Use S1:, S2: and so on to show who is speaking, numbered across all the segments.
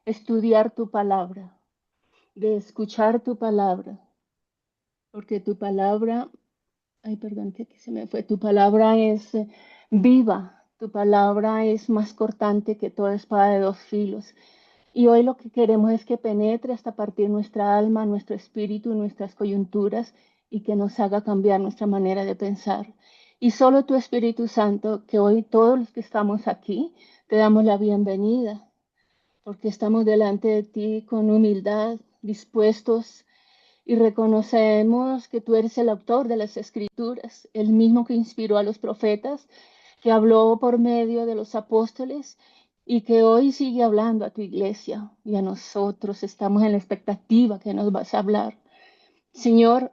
S1: estudiar tu palabra, de escuchar tu palabra, porque tu palabra, ay, perdón, que aquí se me fue, tu palabra es viva, tu palabra es más cortante que toda espada de dos filos. Y hoy lo que queremos es que penetre hasta partir nuestra alma, nuestro espíritu, nuestras coyunturas y que nos haga cambiar nuestra manera de pensar. Y solo tu Espíritu Santo, que hoy todos los que estamos aquí, te damos la bienvenida, porque estamos delante de ti con humildad, dispuestos y reconocemos que tú eres el autor de las Escrituras, el mismo que inspiró a los profetas, que habló por medio de los apóstoles y que hoy sigue hablando a tu iglesia y a nosotros. Estamos en la expectativa que nos vas a hablar. Señor,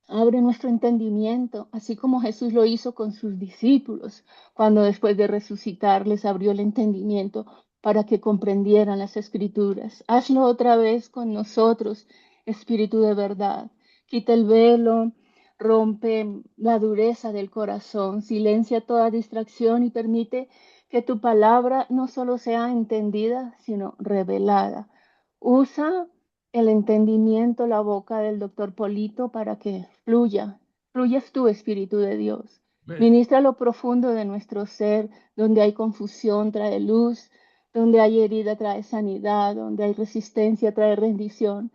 S1: abre nuestro entendimiento, así como Jesús lo hizo con sus discípulos, cuando después de resucitar les abrió el entendimiento para que comprendieran las escrituras. Hazlo otra vez con nosotros, Espíritu de verdad. Quita el velo, rompe la dureza del corazón, silencia toda distracción y permite que tu palabra no solo sea entendida, sino revelada. Usa el entendimiento, la boca del doctor Polito para que fluyas tú, Espíritu de Dios.
S2: Amén.
S1: Ministra lo profundo de nuestro ser, donde hay confusión, trae luz, donde hay herida, trae sanidad, donde hay resistencia, trae rendición.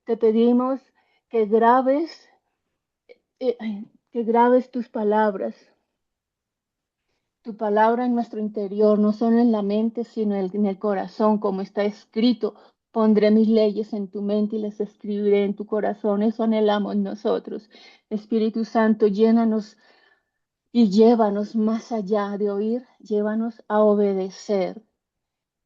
S1: Te pedimos que grabes, eh, que grabes tu palabra en nuestro interior, no solo en la mente, sino en el corazón, como está escrito. Pondré mis leyes en tu mente y las escribiré en tu corazón. Eso anhelamos nosotros. Espíritu Santo, llénanos y llévanos más allá de oír, llévanos a obedecer.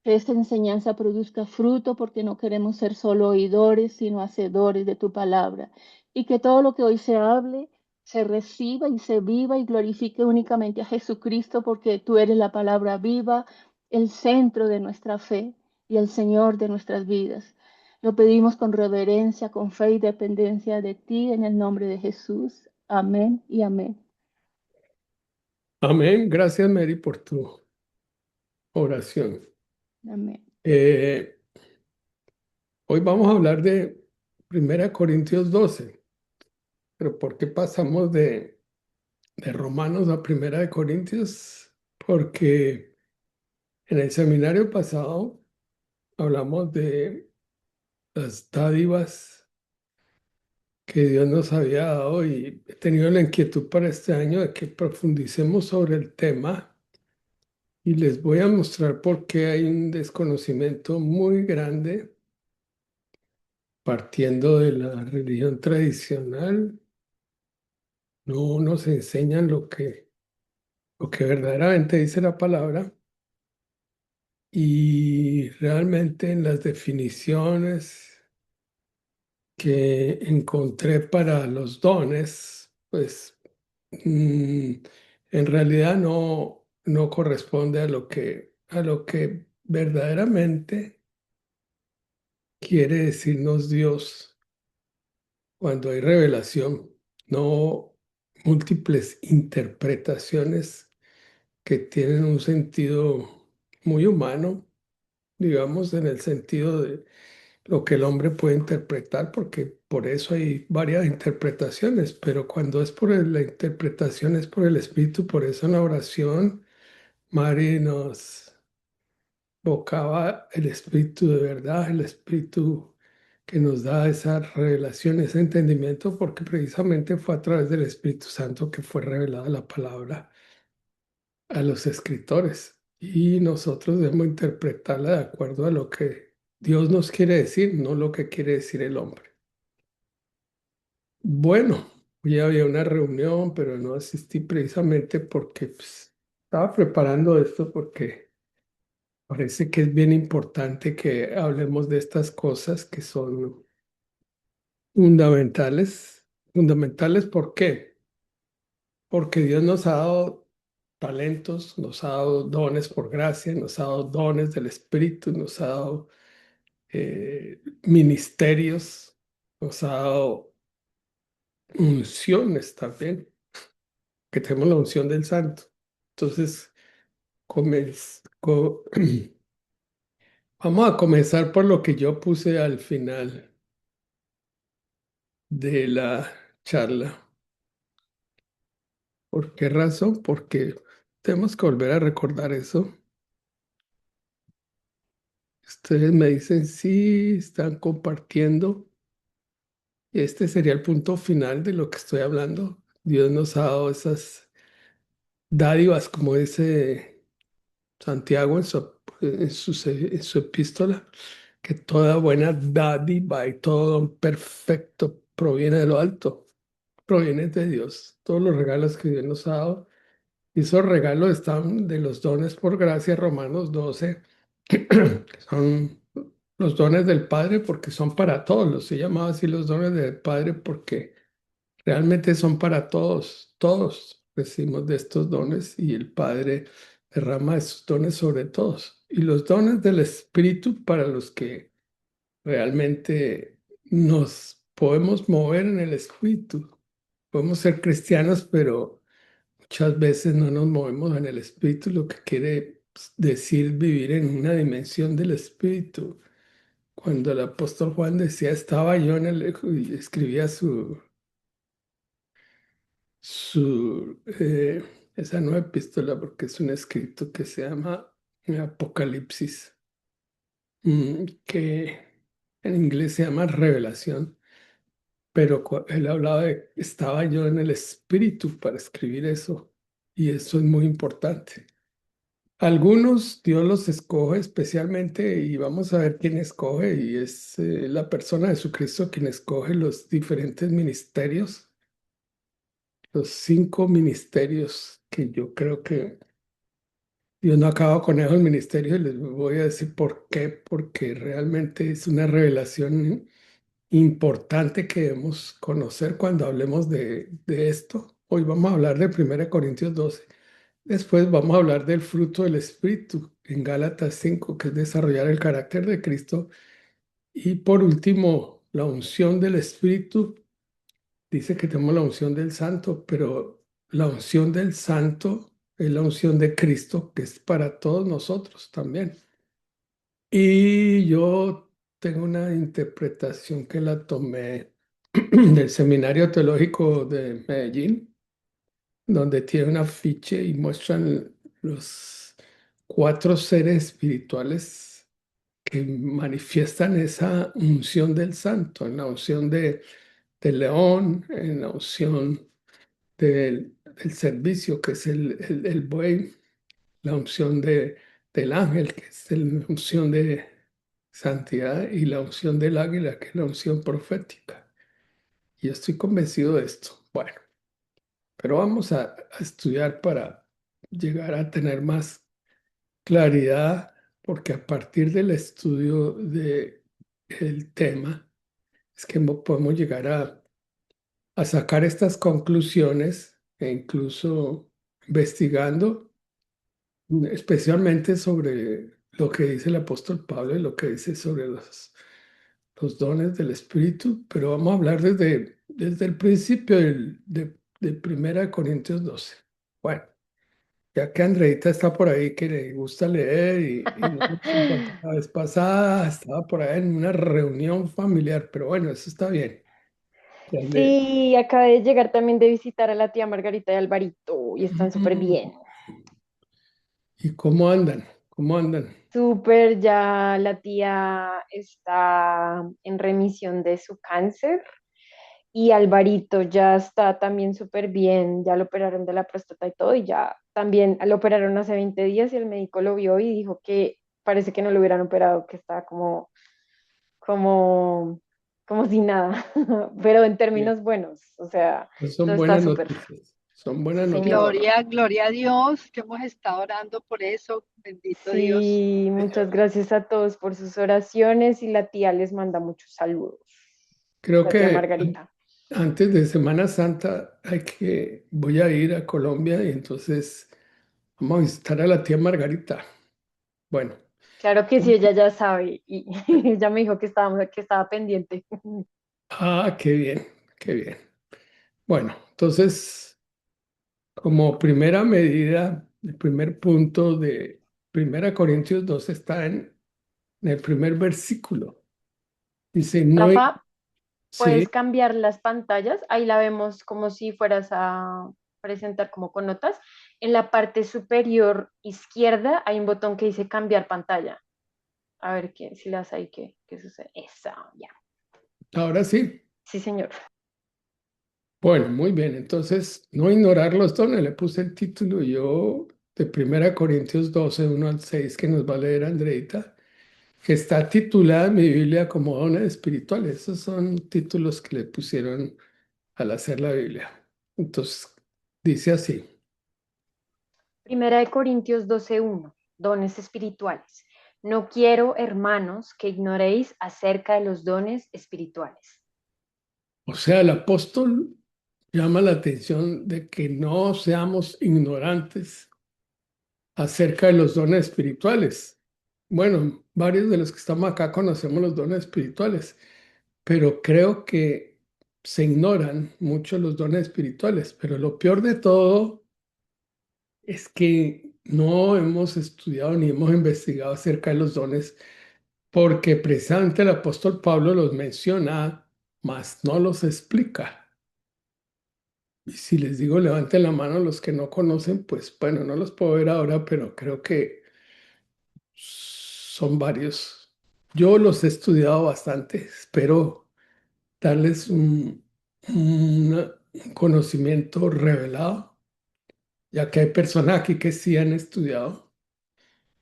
S1: Que esta enseñanza produzca fruto porque no queremos ser solo oidores, sino hacedores de tu palabra. Y que todo lo que hoy se hable se reciba y se viva y glorifique únicamente a Jesucristo porque tú eres la palabra viva, el centro de nuestra fe y el Señor de nuestras vidas. Lo pedimos con reverencia, con fe y dependencia de ti en el nombre de Jesús. Amén y amén.
S2: Amén. Gracias, Mary, por tu oración.
S1: Amén.
S2: Eh, Hoy vamos a hablar de 1 Corintios 12, pero ¿por qué pasamos de Romanos a 1 Corintios? Porque en el seminario pasado hablamos de las dádivas que Dios nos había dado y he tenido la inquietud para este año de que profundicemos sobre el tema y les voy a mostrar por qué hay un desconocimiento muy grande partiendo de la religión tradicional. No nos enseñan lo que verdaderamente dice la palabra y realmente en las definiciones que encontré para los dones, pues mm, en realidad no corresponde a lo que verdaderamente quiere decirnos Dios cuando hay revelación, no múltiples interpretaciones que tienen un sentido muy humano, digamos, en el sentido de lo que el hombre puede interpretar, porque por eso hay varias interpretaciones, pero cuando es por la interpretación es por el Espíritu, por eso en la oración, Mari nos evocaba el Espíritu de verdad, el Espíritu que nos da esa revelación, ese entendimiento, porque precisamente fue a través del Espíritu Santo que fue revelada la palabra a los escritores y nosotros debemos interpretarla de acuerdo a lo que Dios nos quiere decir, no lo que quiere decir el hombre. Bueno, hoy había una reunión, pero no asistí precisamente porque pues, estaba preparando esto porque parece que es bien importante que hablemos de estas cosas que son fundamentales. Fundamentales, ¿por qué? Porque Dios nos ha dado talentos, nos ha dado dones por gracia, nos ha dado dones del Espíritu, nos ha dado ministerios, nos ha dado unciones también, que tenemos la unción del Santo. Entonces, Vamos a comenzar por lo que yo puse al final de la charla. ¿Por qué razón? Porque tenemos que volver a recordar eso. Ustedes me dicen sí, están compartiendo. Este sería el punto final de lo que estoy hablando. Dios nos ha dado esas dádivas, como dice Santiago en su epístola, que toda buena dádiva y todo don perfecto proviene de lo alto, proviene de Dios. Todos los regalos que Dios nos ha dado. Y esos regalos están de los dones por gracia, Romanos 12, que son los dones del Padre porque son para todos. Los he llamado así los dones del Padre porque realmente son para todos. Todos recibimos de estos dones y el Padre derrama esos dones sobre todos. Y los dones del Espíritu para los que realmente nos podemos mover en el Espíritu. Podemos ser cristianos, pero muchas veces no nos movemos en el espíritu, lo que quiere decir vivir en una dimensión del espíritu. Cuando el apóstol Juan decía, estaba yo en el, y escribía esa nueva epístola, porque es un escrito que se llama Apocalipsis, que en inglés se llama Revelación, pero él hablaba de, estaba yo en el espíritu para escribir eso, y eso es muy importante. Algunos Dios los escoge especialmente y vamos a ver quién escoge y es la persona de Jesucristo quien escoge los diferentes ministerios, los 5 ministerios que yo creo que Dios no acaba con esos ministerios y les voy a decir por qué, porque realmente es una revelación importante que debemos conocer cuando hablemos de esto. Hoy vamos a hablar de 1 Corintios 12. Después vamos a hablar del fruto del Espíritu en Gálatas 5, que es desarrollar el carácter de Cristo. Y por último, la unción del Espíritu. Dice que tenemos la unción del Santo, pero la unción del Santo es la unción de Cristo, que es para todos nosotros también. Y yo tengo una interpretación que la tomé del Seminario Teológico de Medellín, donde tiene un afiche y muestran los 4 seres espirituales que manifiestan esa unción del santo, en la unción del león, en la unción del servicio, que es el buey, la unción del ángel, que es la unción de santidad, y la unción del águila, que es la unción profética. Y yo estoy convencido de esto. Bueno. Pero vamos a estudiar para llegar a tener más claridad, porque a partir del estudio del tema es que podemos llegar a sacar estas conclusiones e incluso investigando, especialmente sobre lo que dice el apóstol Pablo y lo que dice sobre los dones del Espíritu, pero vamos a hablar desde el principio de 1 Corintios 12. Bueno. Ya que Andreita está por ahí, que le gusta leer y no nos encontró la vez pasada, estaba por ahí en una reunión familiar, pero bueno, eso está bien. Ya
S3: Sí, acabé de llegar también de visitar a la tía Margarita y Alvarito y están súper bien.
S2: ¿Y cómo andan? ¿Cómo andan?
S3: Súper, ya la tía está en remisión de su cáncer y Alvarito ya está también súper bien, ya lo operaron de la próstata y todo y ya también lo operaron hace 20 días y el médico lo vio y dijo que parece que no lo hubieran operado, que está como, como si nada, pero en
S2: Bien.
S3: términos buenos, o sea,
S2: Pues son
S3: todo está
S2: buenas
S3: súper.
S2: noticias. Son
S3: Sí,
S2: buenas noticias.
S3: señor.
S4: Gloria, gloria a Dios, que hemos estado orando por eso. Bendito Dios.
S3: Sí, muchas gracias a todos por sus oraciones y la tía les manda muchos saludos,
S2: Creo
S3: la tía
S2: que
S3: Margarita.
S2: antes de Semana Santa voy a ir a Colombia y entonces vamos a visitar a la tía Margarita. Bueno,
S3: Claro que sí, ella ya sabe y ella me dijo que estaba pendiente.
S2: qué bien, qué bien. Bueno, entonces, como primera medida, el primer punto de 1 Corintios 2 está en en el primer versículo. Dice, no,
S3: Rafa,
S2: sí,
S3: puedes cambiar las pantallas. Ahí la vemos como si fueras a presentar como con notas. En la parte superior izquierda hay un botón que dice cambiar pantalla. A ver qué, si le das ahí, qué sucede. Esa, ya.
S2: ahora sí.
S3: Sí, señor.
S2: Bueno, muy bien. Entonces, no ignorar los dones. Le puse el título yo de 1 Corintios 12, 1 al 6, que nos va a leer Andreita, que está titulada en mi Biblia como dones espirituales. Esos son títulos que le pusieron al hacer la Biblia. Entonces, dice así.
S3: Primera de Corintios 12:1, dones espirituales. No quiero, hermanos, que ignoréis acerca de los dones espirituales.
S2: O sea, el apóstol llama la atención de que no seamos ignorantes acerca de los dones espirituales. Bueno, varios de los que estamos acá conocemos los dones espirituales, pero creo que se ignoran mucho los dones espirituales. Pero lo peor de todo es que no hemos estudiado ni hemos investigado acerca de los dones, porque precisamente el apóstol Pablo los menciona, mas no los explica. Y si les digo levanten la mano los que no conocen, pues bueno, no los puedo ver ahora, pero creo que son varios. Yo los he estudiado bastante, espero darles un conocimiento revelado, ya que hay personas aquí que sí han estudiado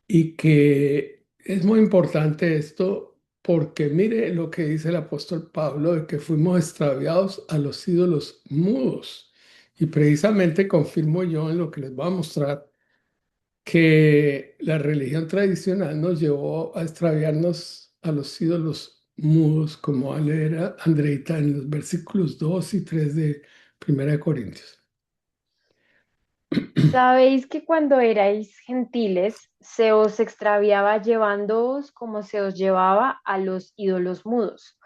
S2: y que es muy importante esto porque mire lo que dice el apóstol Pablo de que fuimos extraviados a los ídolos mudos. Y precisamente confirmo yo en lo que les voy a mostrar que la religión tradicional nos llevó a extraviarnos a los ídolos mudos, como va a leer Andreita en los versículos 2 y 3 de Primera de Corintios.
S3: Sabéis que cuando erais gentiles se os extraviaba llevándoos como se os llevaba a los ídolos mudos.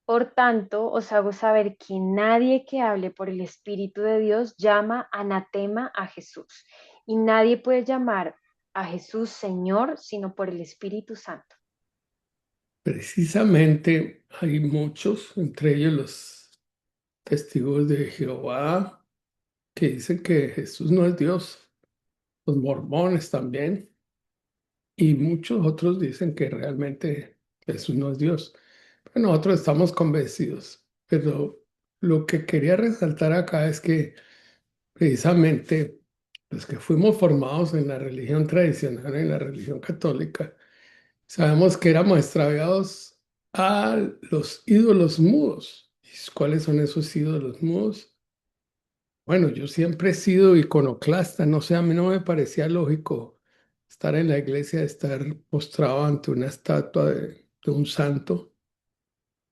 S3: Por tanto, os hago saber que nadie que hable por el Espíritu de Dios llama anatema a Jesús. Y nadie puede llamar a Jesús Señor sino por el Espíritu Santo.
S2: Precisamente hay muchos, entre ellos los testigos de Jehová, que dicen que Jesús no es Dios, los mormones también, y muchos otros dicen que realmente Jesús no es Dios. Pero nosotros estamos convencidos, pero lo que quería resaltar acá es que precisamente los que fuimos formados en la religión tradicional, en la religión católica, sabemos que éramos extraviados a los ídolos mudos. ¿Y cuáles son esos ídolos mudos? Bueno, yo siempre he sido iconoclasta, no sé, a mí no me parecía lógico estar en la iglesia, estar postrado ante una estatua de un santo,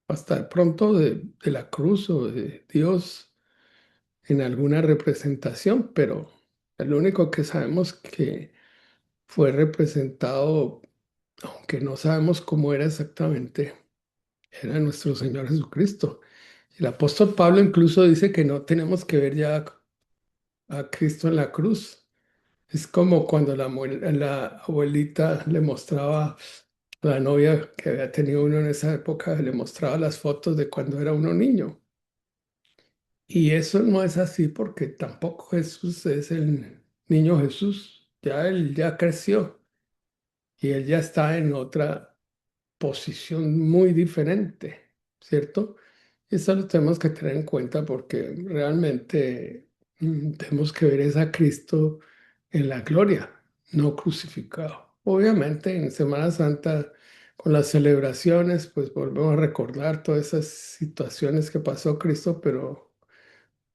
S2: hasta de pronto de la cruz o de Dios en alguna representación, pero lo único que sabemos que fue representado, aunque no sabemos cómo era exactamente, era nuestro Señor Jesucristo. El apóstol Pablo incluso dice que no tenemos que ver ya a Cristo en la cruz. Es como cuando la abuelita le mostraba a la novia que había tenido uno en esa época, le mostraba las fotos de cuando era uno niño. Y eso no es así porque tampoco Jesús es el niño Jesús. Ya él ya creció y él ya está en otra posición muy diferente, ¿cierto? Eso lo tenemos que tener en cuenta porque realmente tenemos que ver es a Cristo en la gloria, no crucificado. Obviamente en Semana Santa, con las celebraciones, pues volvemos a recordar todas esas situaciones que pasó Cristo, pero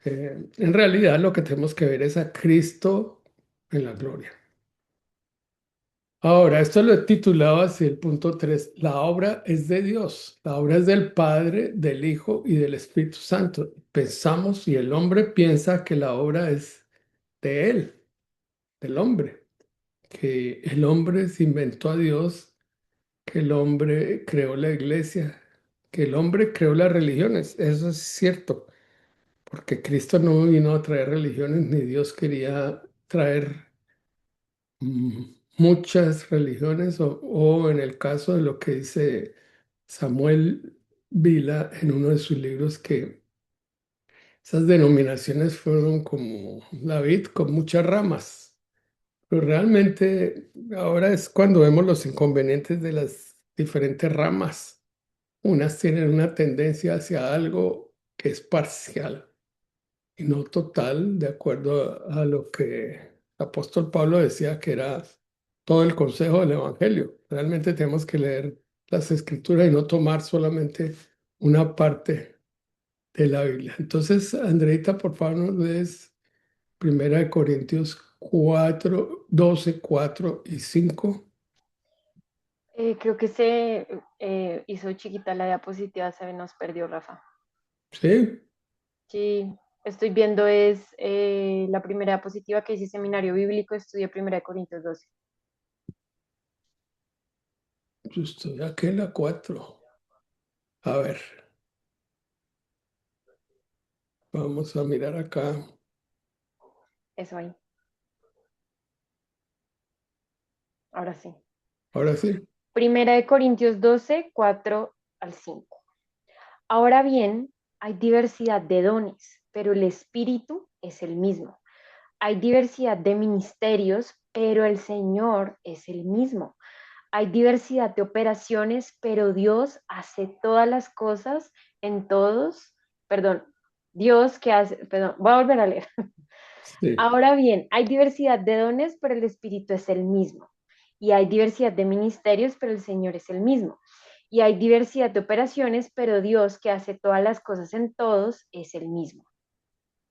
S2: en realidad lo que tenemos que ver es a Cristo en la gloria. Ahora, esto lo he titulado así, el punto 3. La obra es de Dios, la obra es del Padre, del Hijo y del Espíritu Santo. Pensamos y el hombre piensa que la obra es de él, del hombre, que el hombre se inventó a Dios, que el hombre creó la iglesia, que el hombre creó las religiones. Eso es cierto, porque Cristo no vino a traer religiones, ni Dios quería traer muchas religiones o en el caso de lo que dice Samuel Vila en uno de sus libros, que esas denominaciones fueron como la vid con muchas ramas. Pero realmente ahora es cuando vemos los inconvenientes de las diferentes ramas. Unas tienen una tendencia hacia algo que es parcial y no total, de acuerdo a lo que el apóstol Pablo decía que era todo el consejo del Evangelio. Realmente tenemos que leer las escrituras y no tomar solamente una parte de la Biblia. Entonces, Andreita, por favor, nos lees Primera de Corintios 4 12 4 y 5.
S3: Creo que se hizo chiquita la diapositiva, se nos perdió, Rafa.
S2: ¿Sí?
S3: Sí, estoy viendo es la primera diapositiva que dice Seminario Bíblico, estudio Primera de Corintios 12.
S2: Yo estoy aquí en la 4. A ver, vamos a mirar acá.
S3: Eso ahí. Ahora sí.
S2: Ahora sí.
S3: Primera de Corintios 12, 4 al 5. Ahora bien, hay diversidad de dones, pero el Espíritu es el mismo. Hay diversidad de ministerios, pero el Señor es el mismo. Hay diversidad de operaciones, pero Dios hace todas las cosas en todos. Perdón, Dios que hace, perdón, voy a volver a leer.
S2: Sí.
S3: Ahora bien, hay diversidad de dones, pero el Espíritu es el mismo. Y hay diversidad de ministerios, pero el Señor es el mismo. Y hay diversidad de operaciones, pero Dios que hace todas las cosas en todos es el mismo.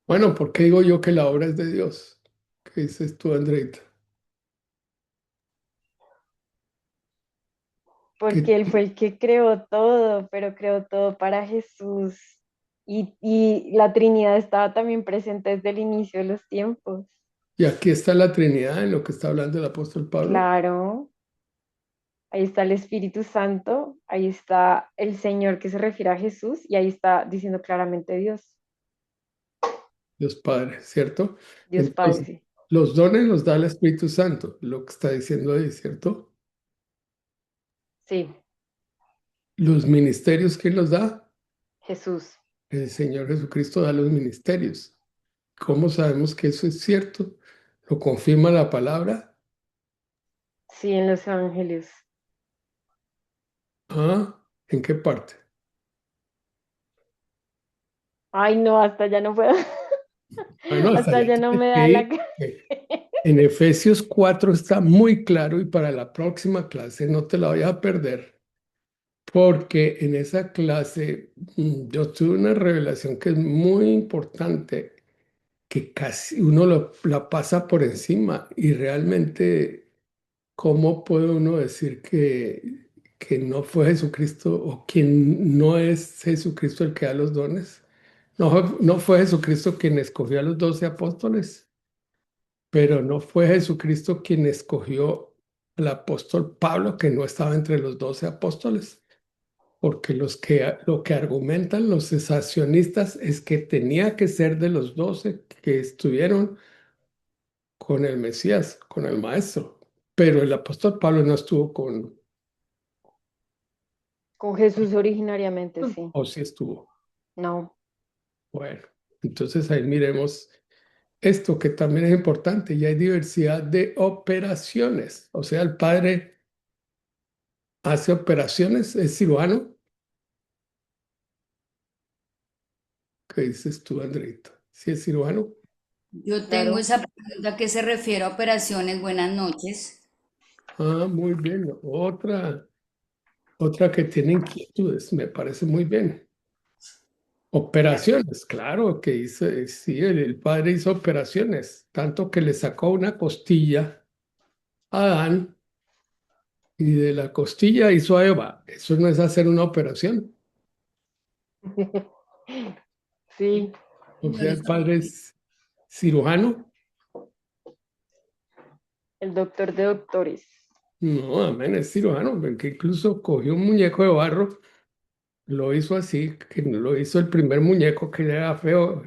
S2: Bueno, ¿por qué digo yo que la obra es de Dios? ¿Qué dices tú, Andreita?
S3: Porque
S2: Que,
S3: Él fue el que creó todo, pero creó todo para Jesús. Y la Trinidad estaba también presente desde el inicio de los tiempos.
S2: y aquí está la Trinidad en lo que está hablando el apóstol Pablo.
S3: Claro, ahí está el Espíritu Santo, ahí está el Señor que se refiere a Jesús y ahí está diciendo claramente Dios,
S2: Dios Padre, ¿cierto?
S3: Dios Padre,
S2: Entonces,
S3: sí.
S2: los dones los da el Espíritu Santo, lo que está diciendo ahí, ¿cierto?
S3: Sí,
S2: Los ministerios, ¿quién los da?
S3: Jesús,
S2: El Señor Jesucristo da los ministerios. ¿Cómo sabemos que eso es cierto? ¿Lo confirma la palabra?
S3: sí, en los evangelios.
S2: Ah, ¿en qué parte?
S3: Ay, no, hasta ya no puedo,
S2: Bueno, hasta
S3: hasta
S2: allá
S3: ya no
S2: tienes
S3: me
S2: que
S3: da la...
S2: ir. En Efesios 4 está muy claro y para la próxima clase no te la voy a perder, porque en esa clase yo tuve una revelación que es muy importante, que casi uno la pasa por encima y realmente, ¿cómo puede uno decir que no fue Jesucristo o quien no es Jesucristo el que da los dones? No fue Jesucristo quien escogió a los 12 apóstoles. Pero no fue Jesucristo quien escogió al apóstol Pablo, que no estaba entre los 12 apóstoles, porque lo que argumentan los cesacionistas es que tenía que ser de los 12 que estuvieron con el Mesías, con el Maestro. Pero el apóstol Pablo no estuvo
S3: Con Jesús originariamente, sí.
S2: o sí estuvo.
S3: No,
S2: Bueno, entonces ahí miremos esto que también es importante, y hay diversidad de operaciones. O sea, el Padre hace operaciones, es cirujano. ¿Qué dices tú, Andreita? ¿Sí es cirujano?
S5: Yo tengo
S3: claro.
S5: esa pregunta que se refiere a operaciones. Buenas noches.
S2: Ah, muy bien. Otra que tiene inquietudes, me parece muy bien.
S3: Gracias.
S2: Operaciones, claro que hizo, sí, el padre hizo operaciones, tanto que le sacó una costilla a Adán y de la costilla hizo a Eva. Eso no es hacer una operación.
S3: Sí,
S2: O
S5: No
S2: sea,
S5: lo
S2: el padre
S5: sabía.
S2: es cirujano.
S3: el doctor de doctores.
S2: No, amén, es cirujano, porque incluso cogió un muñeco de barro lo hizo así, que lo hizo el primer muñeco que era feo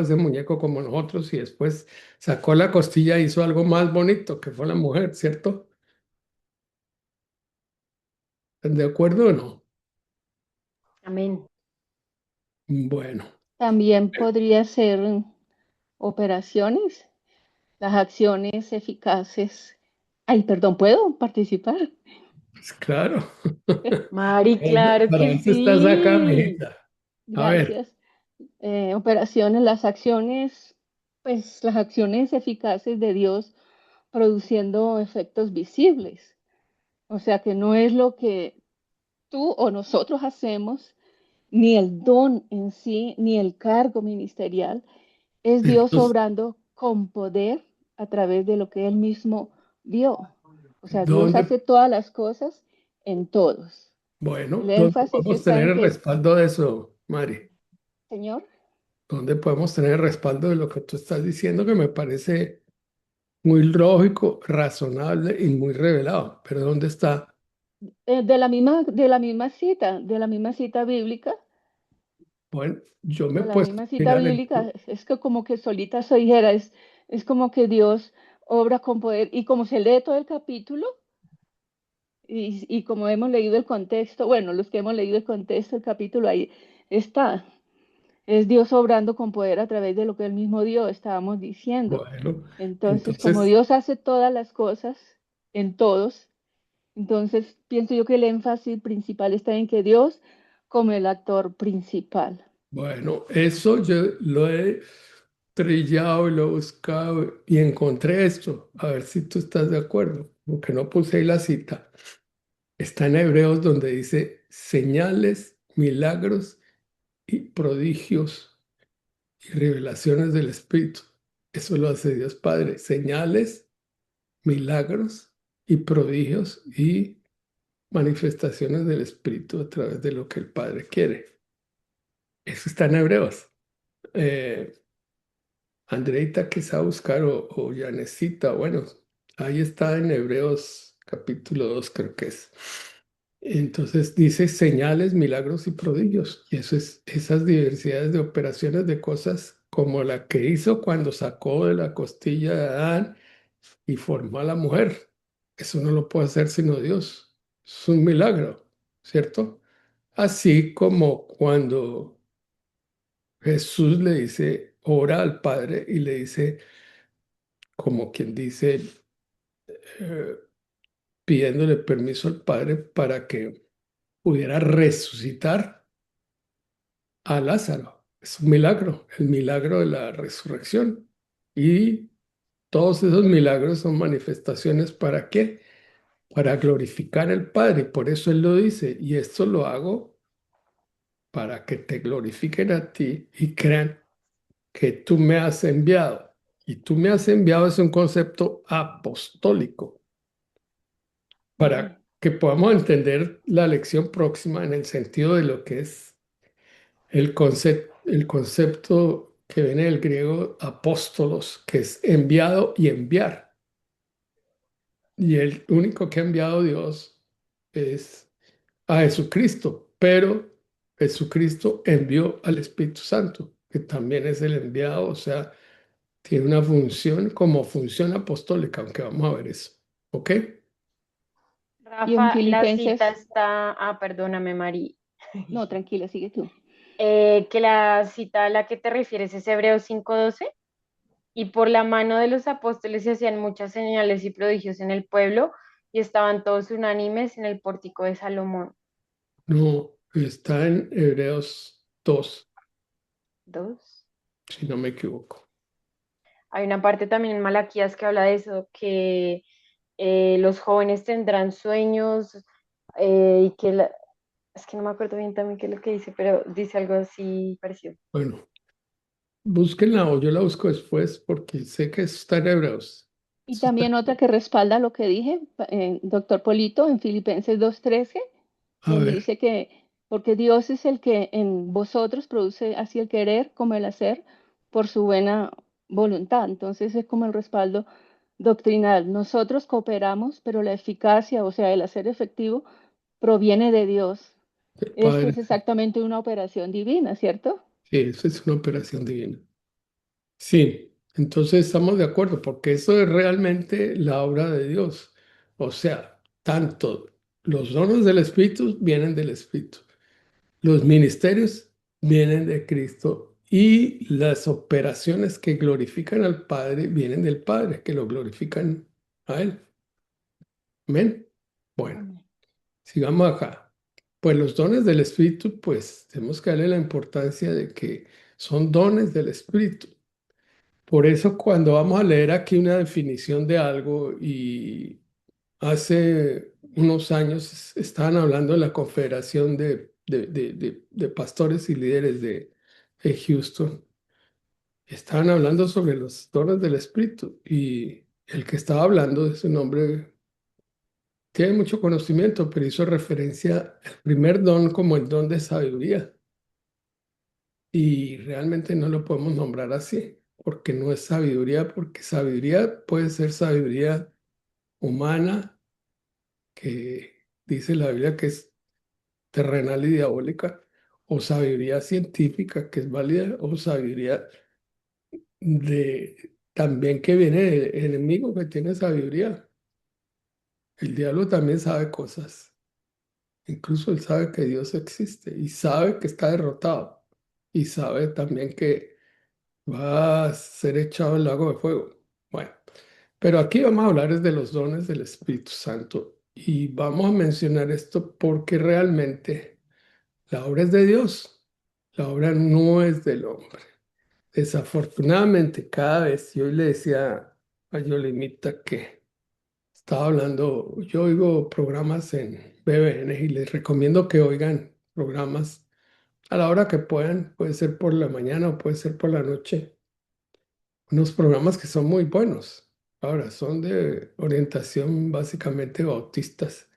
S2: ese muñeco como nosotros y después sacó la costilla e hizo algo más bonito que fue la mujer, ¿cierto? ¿Están de acuerdo o no?
S3: Amén.
S2: Bueno,
S1: También podría ser operaciones, las acciones eficaces. Ay, perdón, ¿puedo participar?
S2: pues claro.
S3: Mari, claro
S2: Para
S3: que
S2: eso estás acá,
S3: sí.
S2: mijita. A ver,
S1: Gracias. Operaciones, las acciones, pues las acciones eficaces de Dios produciendo efectos visibles. O sea que no es lo que tú o nosotros hacemos, ni el don en sí, ni el cargo ministerial, es Dios
S2: entonces,
S1: obrando con poder a través de lo que Él mismo vio. O sea, Dios
S2: ¿dónde,
S1: hace todas las cosas en todos. El
S2: bueno, dónde
S1: énfasis
S2: podemos
S1: está
S2: tener
S1: en
S2: el
S1: que,
S2: respaldo de eso, Mari?
S1: Señor,
S2: ¿Dónde podemos tener el respaldo de lo que tú estás diciendo que me parece muy lógico, razonable y muy revelado? Pero ¿dónde está?
S1: de la misma cita bíblica,
S2: Bueno, yo me he
S1: de la
S2: puesto a
S1: misma cita
S2: mirar
S1: bíblica, es que como que solita soy dijera, es como que Dios obra con poder y como se lee todo el capítulo y como hemos leído el contexto, bueno, los que hemos leído el contexto, el capítulo ahí está, es Dios obrando con poder a través de lo que él mismo dio, estábamos diciendo.
S2: bueno,
S1: Entonces, como
S2: entonces,
S1: Dios hace todas las cosas en todos, entonces pienso yo que el énfasis principal está en que Dios como el actor principal.
S2: bueno, eso yo lo he trillado y lo he buscado y encontré esto. A ver si tú estás de acuerdo, porque no puse ahí la cita. Está en Hebreos donde dice señales, milagros y prodigios y revelaciones del Espíritu. Eso lo hace Dios Padre. Señales, milagros y prodigios y manifestaciones del Espíritu a través de lo que el Padre quiere. Eso está en Hebreos. Eh, Andreita quizá buscar o Yanecita, bueno, ahí está en Hebreos capítulo 2 creo que es. Entonces dice señales, milagros y prodigios. Y eso es esas diversidades de operaciones de cosas como la que hizo cuando sacó de la costilla de Adán y formó a la mujer. Eso no lo puede hacer sino Dios. Es un milagro, ¿cierto? Así como cuando Jesús le dice, ora al Padre y le dice, como quien dice, eh, pidiéndole permiso al Padre para que pudiera resucitar a Lázaro. Es un milagro, el milagro de la resurrección. Y todos esos milagros son manifestaciones ¿para qué? Para glorificar al Padre. Por eso Él lo dice, y esto lo hago para que te glorifiquen a ti y crean que tú me has enviado. Y tú me has enviado es un concepto apostólico
S1: Ujú.
S2: para que podamos entender la lección próxima en el sentido de lo que es el concepto que viene del griego apóstolos, que es enviado y enviar. Y el único que ha enviado Dios es a Jesucristo, pero Jesucristo envió al Espíritu Santo, que también es el enviado, o sea, tiene una función como función apostólica, aunque vamos a ver eso. ¿Ok?
S1: Y en
S3: Rafa, la cita
S1: Filipenses,
S3: está, perdóname, Mari,
S1: no, tranquila, sigue tú.
S3: que la cita a la que te refieres es Hebreos 5:12. Y por la mano de los apóstoles se hacían muchas señales y prodigios en el pueblo y estaban todos unánimes en el pórtico de Salomón.
S2: No, está en Hebreos 2,
S3: Dos.
S2: si no me equivoco.
S3: Hay una parte también en Malaquías que habla de eso, que los jóvenes tendrán sueños y que es que no me acuerdo bien también qué es lo que dice, pero dice algo así parecido.
S2: Bueno, búsquenla o yo la busco después porque sé que eso está en Hebreos.
S1: Y
S2: Eso está-
S1: también otra que respalda lo que dije, doctor Polito, en Filipenses 2:13,
S2: A
S1: donde
S2: ver,
S1: dice que, porque Dios es el que en vosotros produce así el querer como el hacer por su buena voluntad. Entonces es como el respaldo doctrinal. Nosotros cooperamos, pero la eficacia, o sea, el hacer efectivo, proviene de Dios.
S2: El
S1: Esto
S2: Padre.
S1: es exactamente una operación divina, ¿cierto?
S2: Sí, eso es una operación divina. Sí, entonces estamos de acuerdo, porque eso es realmente la obra de Dios. O sea, tanto los dones del Espíritu vienen del Espíritu, los ministerios vienen de Cristo y las operaciones que glorifican al Padre vienen del Padre, que lo glorifican a Él. Amén. Bueno,
S1: Amén.
S2: sigamos acá. Pues los dones del Espíritu, pues tenemos que darle la importancia de que son dones del Espíritu. Por eso cuando vamos a leer aquí una definición de algo y hace unos años estaban hablando de la Confederación de Pastores y Líderes de Houston, estaban hablando sobre los dones del Espíritu y el que estaba hablando de ese nombre tiene mucho conocimiento, pero hizo referencia al primer don como el don de sabiduría y realmente no lo podemos nombrar así porque no es sabiduría, porque sabiduría puede ser sabiduría humana, que dice la Biblia que es terrenal y diabólica, o sabiduría científica, que es válida, o sabiduría también que viene del enemigo que tiene sabiduría. El diablo también sabe cosas, incluso él sabe que Dios existe y sabe que está derrotado y sabe también que va a ser echado al lago de fuego. Bueno. Pero aquí vamos a hablar es de los dones del Espíritu Santo y vamos a mencionar esto porque realmente la obra es de Dios, la obra no es del hombre. Desafortunadamente, cada vez yo le decía a Yolimita que estaba hablando, yo oigo programas en BBN y les recomiendo que oigan programas a la hora que puedan, puede ser por la mañana o puede ser por la noche unos programas que son muy buenos. Ahora, son de orientación básicamente bautistas.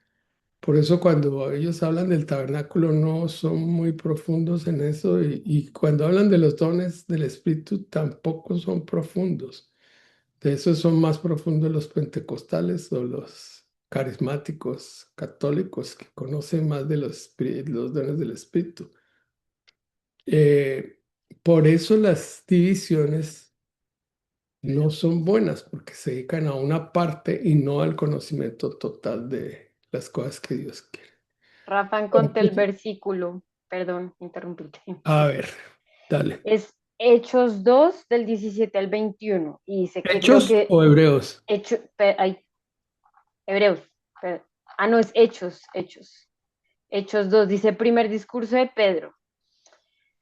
S2: Por eso cuando ellos hablan del tabernáculo no son muy profundos en eso y cuando hablan de los dones del Espíritu tampoco son profundos. De eso son más profundos los pentecostales o los carismáticos católicos que conocen más de los dones del Espíritu. Eh, por eso las divisiones no son buenas porque se dedican a una parte y no al conocimiento total de las cosas que Dios quiere.
S3: Rafa, encontré el versículo, perdón, interrumpirte.
S2: A ver, dale.
S3: Es Hechos 2 del 17 al 21 y dice que lo
S2: ¿Hechos
S3: que
S2: o hebreos?
S3: Hebreos, no, es Hechos 2 dice primer discurso de Pedro.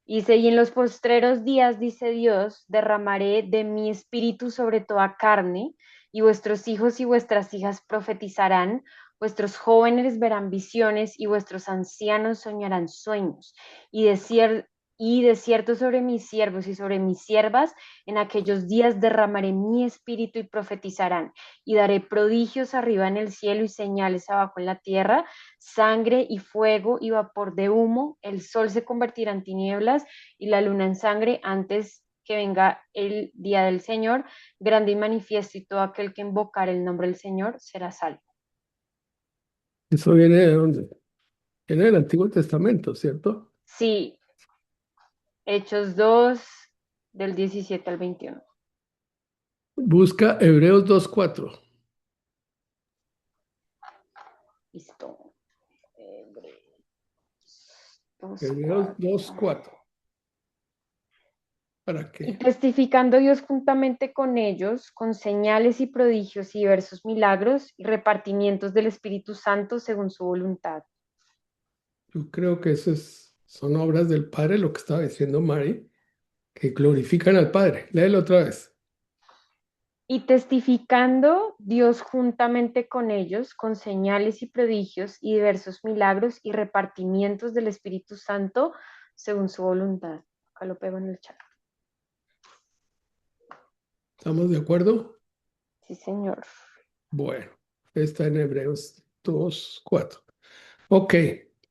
S3: Dice, y en los postreros días, dice Dios, derramaré de mi espíritu sobre toda carne, y vuestros hijos y vuestras hijas profetizarán, vuestros jóvenes verán visiones, y vuestros ancianos soñarán sueños, y de cierto sobre mis siervos y sobre mis siervas, en aquellos días derramaré mi espíritu y profetizarán, y daré prodigios arriba en el cielo y señales abajo en la tierra, sangre y fuego y vapor de humo, el sol se convertirá en tinieblas y la luna en sangre antes que venga el día del Señor, grande y manifiesto, y todo aquel que invocar el nombre del Señor será salvo.
S2: Eso viene de dónde? Viene del Antiguo Testamento, ¿cierto?
S3: Sí, Hechos 2 del 17 al 21.
S2: Busca Hebreos 2:4.
S3: Listo.
S2: Hebreos
S3: 2:4.
S2: 2:4. ¿Para
S3: Y
S2: qué?
S3: testificando Dios juntamente con ellos, con señales y prodigios y diversos milagros y repartimientos del Espíritu Santo según su voluntad.
S2: Yo creo que son obras del Padre, lo que estaba diciendo Mari, que glorifican al Padre. Léelo otra vez.
S3: Y testificando Dios juntamente con ellos, con señales y prodigios y diversos milagros y repartimientos del Espíritu Santo según su voluntad. Acá lo pego en el chat.
S2: ¿Estamos de acuerdo?
S3: Sí, señor.
S2: Bueno, está en Hebreos 2:4. Ok,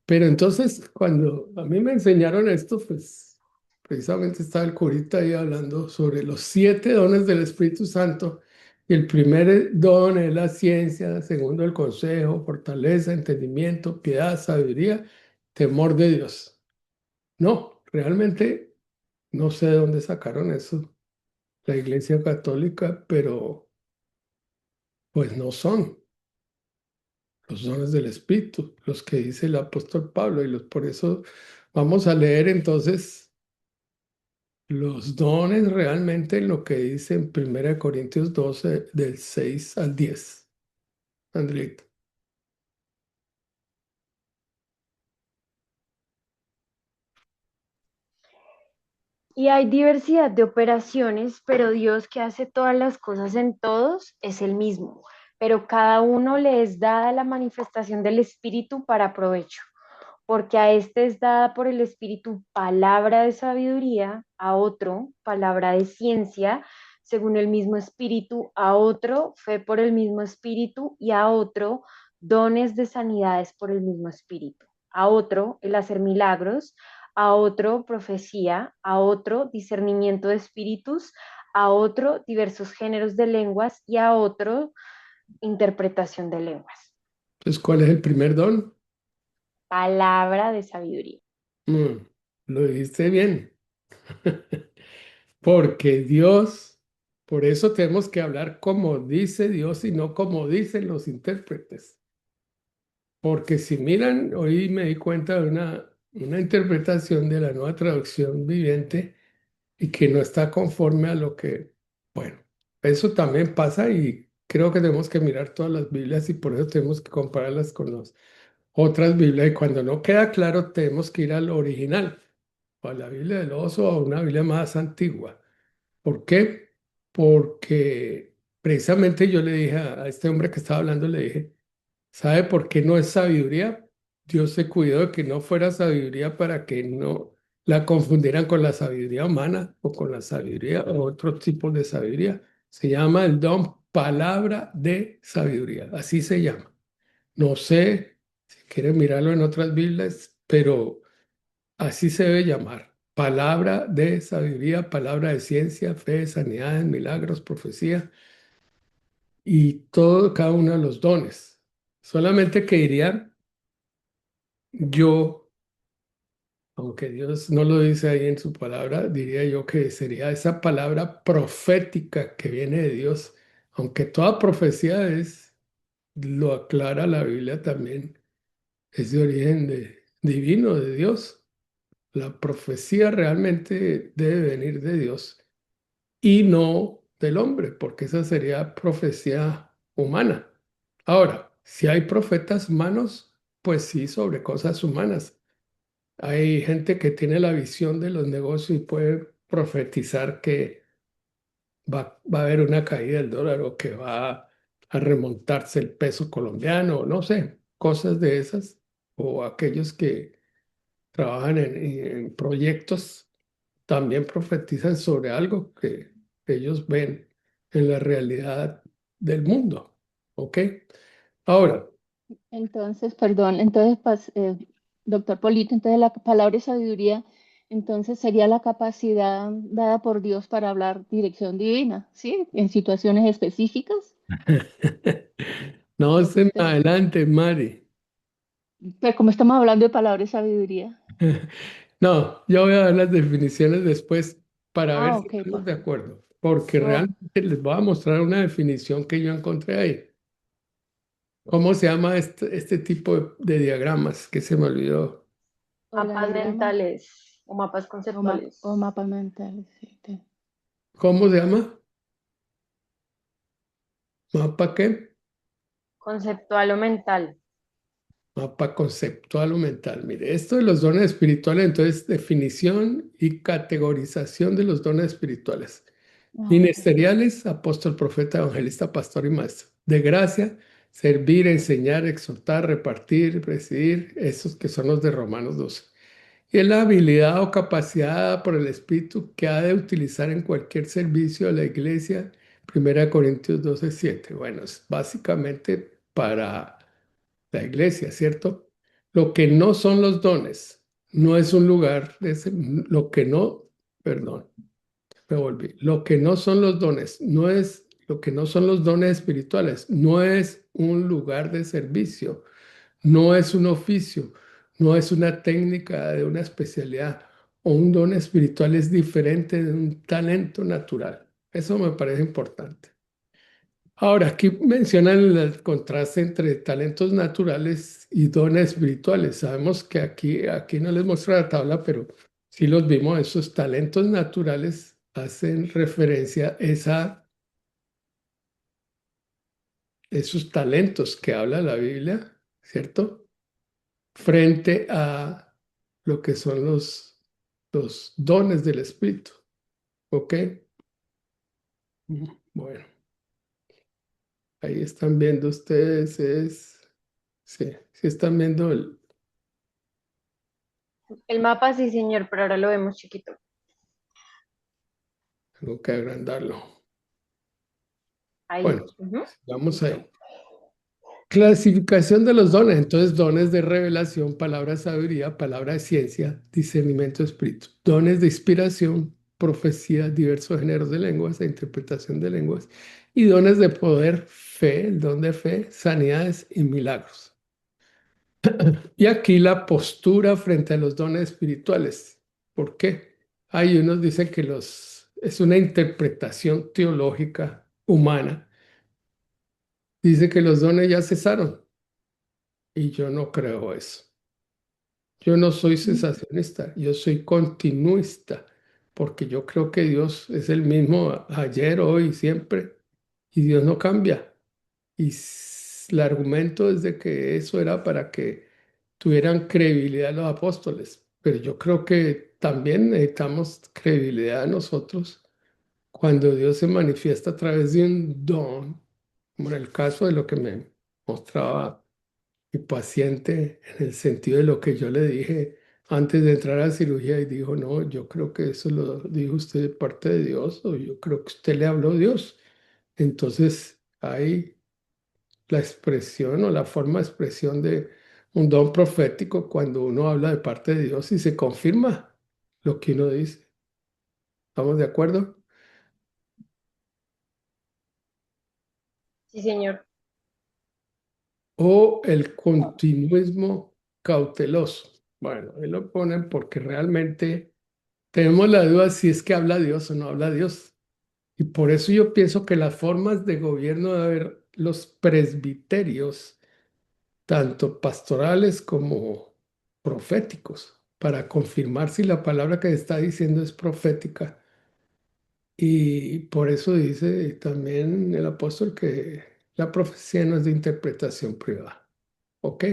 S2: pero entonces cuando a mí me enseñaron esto, pues precisamente estaba el curita ahí hablando sobre los 7 dones del Espíritu Santo. Y el primer don es la ciencia, segundo el consejo, fortaleza, entendimiento, piedad, sabiduría. temor de Dios. No, realmente no sé de dónde sacaron eso la Iglesia Católica, pero pues no son los dones del Espíritu los que dice el apóstol Pablo por eso vamos a leer entonces los dones realmente en lo que dice en 1 Corintios 12 del 6 al 10. Andrito.
S3: Y hay diversidad de operaciones, pero Dios que hace todas las cosas en todos es el mismo, pero cada uno le es dada la manifestación del Espíritu para provecho, porque a este es dada por el Espíritu palabra de sabiduría, a otro palabra de ciencia, según el mismo Espíritu, a otro fe por el mismo Espíritu y a otro dones de sanidades por el mismo Espíritu, a otro el hacer milagros, a otro profecía, a otro discernimiento de espíritus, a otro diversos géneros de lenguas y a otro interpretación de lenguas.
S2: Entonces, ¿cuál es el primer don?
S3: Palabra de sabiduría.
S2: Mm, lo dijiste bien. Porque Dios, por eso tenemos que hablar como dice Dios y no como dicen los intérpretes. Porque si miran, hoy me di cuenta de una interpretación de la nueva traducción viviente y que no está conforme a lo que, bueno, eso también pasa y creo que tenemos que mirar todas las Biblias y por eso tenemos que compararlas con las otras Biblias y cuando no queda claro tenemos que ir al original, o a la Biblia del oso o a una Biblia más antigua. ¿Por qué? Porque precisamente yo le dije a este hombre que estaba hablando, le dije, ¿sabe por qué no es sabiduría? Dios se cuidó de que no fuera sabiduría para que no la confundieran con la sabiduría humana o con la sabiduría o otro tipo de sabiduría. Se llama el don palabra de sabiduría, así se llama. No sé si quieren mirarlo en otras Biblias, pero así se debe llamar. Palabra de sabiduría, palabra de ciencia, fe, sanidades, milagros, profecía y todo, cada uno de los dones. Solamente que dirían yo, aunque Dios no lo dice ahí en su palabra, diría yo que sería esa palabra profética que viene de Dios, aunque toda profecía es, lo aclara la Biblia también, es de origen divino de Dios. La profecía realmente debe venir de Dios y no del hombre, porque esa sería profecía humana. Ahora, si hay profetas humanos, pues sí, sobre cosas humanas. Hay gente que tiene la visión de los negocios y puede profetizar que va a haber una caída del dólar o que va a remontarse el peso colombiano, no sé, cosas de esas, o aquellos que trabajan en proyectos también profetizan sobre algo que ellos ven en la realidad del mundo. ¿Ok? Ahora,
S1: Entonces, perdón, entonces, doctor Polito, entonces la palabra de sabiduría, entonces sería la capacidad dada por Dios para hablar dirección divina, ¿sí? En situaciones específicas.
S2: no
S1: Lo que
S2: se me
S1: usted,
S2: adelante, Mari.
S1: pero como estamos hablando de palabra de sabiduría.
S2: No, yo voy a dar las definiciones después para ver
S1: Ah,
S2: si
S1: ok,
S2: estamos
S1: pues.
S2: de acuerdo, porque
S1: Oh,
S2: realmente les voy a mostrar una definición que yo encontré ahí. ¿Cómo se llama este tipo de diagramas que se me olvidó?
S3: Mapas
S1: holograma
S3: mentales o mapas conceptuales.
S1: o mapa mental, sí.
S2: ¿Cómo se llama? ¿Mapa qué?
S3: Conceptual o mental.
S2: Mapa conceptual o mental. Mire, esto de los dones espirituales, entonces, definición y categorización de los dones espirituales.
S1: Ah, ok.
S2: Ministeriales, apóstol, profeta, evangelista, pastor y maestro. De gracia, servir, enseñar, exhortar, repartir, presidir, esos que son los de Romanos 12. Y es la habilidad o capacidad dada por el Espíritu que ha de utilizar en cualquier servicio de la iglesia. 1 Corintios 12:7. Bueno, es básicamente para la iglesia, ¿cierto? Lo que no son los dones, no es un lugar, lo que no, perdón, me volví, lo que no son los dones, no es, lo que no son los dones espirituales, no es un lugar de servicio, no es un oficio, no es una técnica de una especialidad o un don espiritual es diferente de un talento natural. Eso me parece importante. Ahora, aquí mencionan el contraste entre talentos naturales y dones espirituales. Sabemos que aquí no les muestro la tabla, pero sí los vimos. Esos talentos naturales hacen referencia a esos talentos que habla la Biblia, ¿cierto? Frente a lo que son los dones del Espíritu. ¿Ok? Bueno, ahí están viendo ustedes, sí, sí están viendo
S3: El mapa sí, señor, pero ahora lo vemos chiquito.
S2: tengo que agrandarlo.
S3: Ahí.
S2: Bueno,
S3: Ujú.
S2: vamos ahí. Clasificación de los dones. Entonces, dones de revelación, palabra de sabiduría, palabra de ciencia, discernimiento de espíritu. Dones de inspiración, profecía, diversos géneros de lenguas e interpretación de lenguas. Y dones de poder, fe, el don de fe, sanidades y milagros. Y aquí la postura frente a los dones espirituales. ¿Por qué? Hay unos dicen que es una interpretación teológica humana. Dice que los dones ya cesaron y yo no creo eso. Yo no soy cesacionista, yo soy continuista, porque yo creo que Dios es el mismo ayer, hoy, siempre, y Dios no cambia. Y el argumento es de que eso era para que tuvieran credibilidad los apóstoles, pero yo creo que también necesitamos credibilidad nosotros cuando Dios se manifiesta a través de un don, como en el caso de lo que me mostraba mi paciente, en el sentido de lo que yo le dije antes de entrar a la cirugía y dijo, no, yo creo que eso lo dijo usted de parte de Dios o yo creo que usted le habló a Dios. Entonces, hay la expresión o la forma de expresión de un don profético cuando uno habla de parte de Dios y se confirma lo que uno dice. ¿Estamos de acuerdo?
S3: Sí, señor.
S2: O el continuismo cauteloso. Bueno, ahí lo ponen porque realmente tenemos la duda si es que habla Dios o no habla Dios. Y por eso yo pienso que las formas de gobierno de haber los presbiterios, tanto pastorales como proféticos, para confirmar si la palabra que está diciendo es profética. Y por eso dice también el apóstol que la profecía no es de interpretación privada. ¿Ok?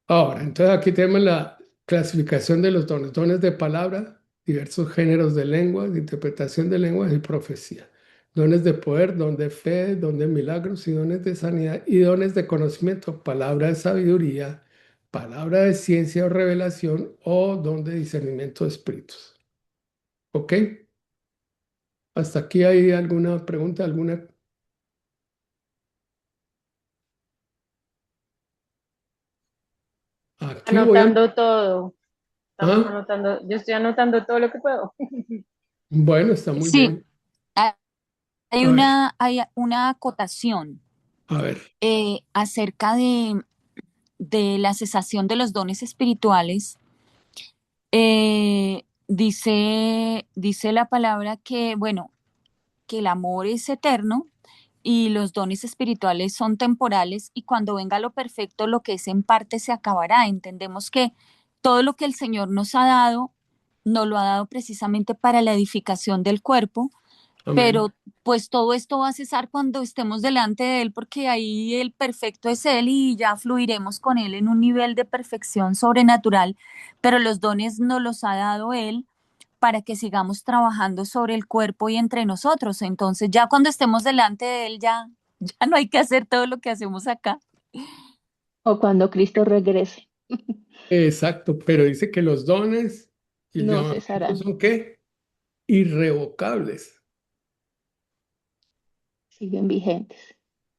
S2: Ahora, entonces aquí tenemos la clasificación de los dones. Dones de palabra, diversos géneros de lenguas, de interpretación de lenguas y profecía. Dones de poder, don de fe, don de milagros y dones de sanidad y dones de conocimiento, palabra de sabiduría, palabra de ciencia o revelación o don de discernimiento de espíritus. ¿Ok? ¿Hasta aquí hay alguna pregunta, alguna? Aquí voy a...
S3: Anotando todo. Estamos
S2: Ah,
S3: anotando. Yo estoy anotando todo lo que puedo.
S2: bueno, está muy
S5: Sí,
S2: bien.
S5: ha-
S2: A ver,
S5: hay una acotación
S2: a ver.
S5: acerca de la cesación de los dones espirituales. Dice la palabra que, bueno, que el amor es eterno y los dones espirituales son temporales y cuando venga lo perfecto, lo que es en parte se acabará. Entendemos que todo lo que el Señor nos ha dado, nos lo ha dado precisamente para la edificación del cuerpo,
S2: Amén.
S5: pero pues todo esto va a cesar cuando estemos delante de Él, porque ahí el perfecto es Él y ya fluiremos con Él en un nivel de perfección sobrenatural, pero los dones nos los ha dado Él para que sigamos trabajando sobre el cuerpo y entre nosotros. Entonces ya cuando estemos delante de Él, ya no hay que hacer todo lo que hacemos acá.
S1: O cuando Cristo regrese,
S2: Exacto, pero dice que los dones y el
S1: no
S2: llamamiento
S1: cesarán,
S2: son ¿qué? Irrevocables.
S1: siguen vigentes.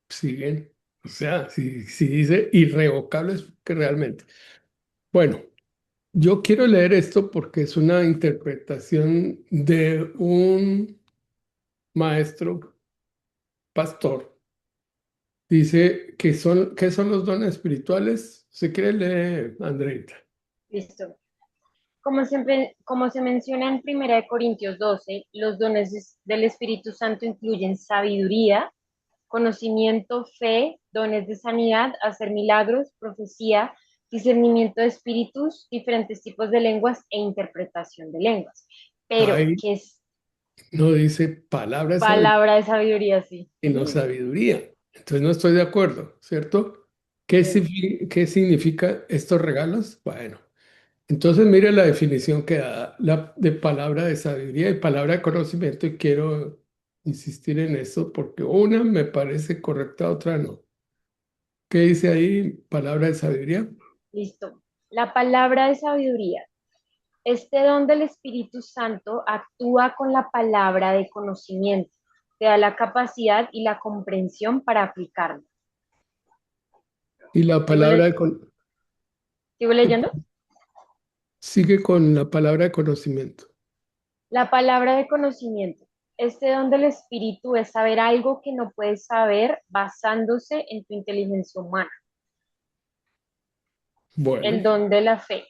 S2: Siguen. O sea, si dice irrevocables, que realmente. Bueno, yo quiero leer esto porque es una interpretación de un maestro pastor Dice ¿qué son los dones espirituales? Si quiere leer, Andreita.
S3: Listo. Como se menciona en 1 Corintios 12, los dones del Espíritu Santo incluyen sabiduría, conocimiento, fe, dones de sanidad, hacer milagros, profecía, discernimiento de espíritus, diferentes tipos de lenguas e interpretación de lenguas. Pero,
S2: Ahí
S3: ¿qué es
S2: no dice palabra de sabiduría,
S3: palabra de sabiduría? Sí.
S2: sino sabiduría. Entonces no estoy de acuerdo, ¿cierto?
S3: Sí.
S2: ¿Qué significa estos regalos? Bueno, entonces mire la definición que da de palabra de sabiduría y palabra de conocimiento y quiero insistir en eso porque una me parece correcta, otra no. ¿Qué dice ahí palabra de sabiduría?
S3: Listo. La palabra de sabiduría. Este don del Espíritu Santo actúa con la palabra de conocimiento, te da la capacidad y la comprensión para aplicarlo.
S2: Y la
S3: ¿Sigo,
S2: palabra de con-
S3: sigo leyendo?
S2: sigue con la palabra de conocimiento.
S3: La palabra de conocimiento. Este don del Espíritu es saber algo que no puedes saber basándose en tu inteligencia humana.
S2: Bueno,
S3: El don de la fe.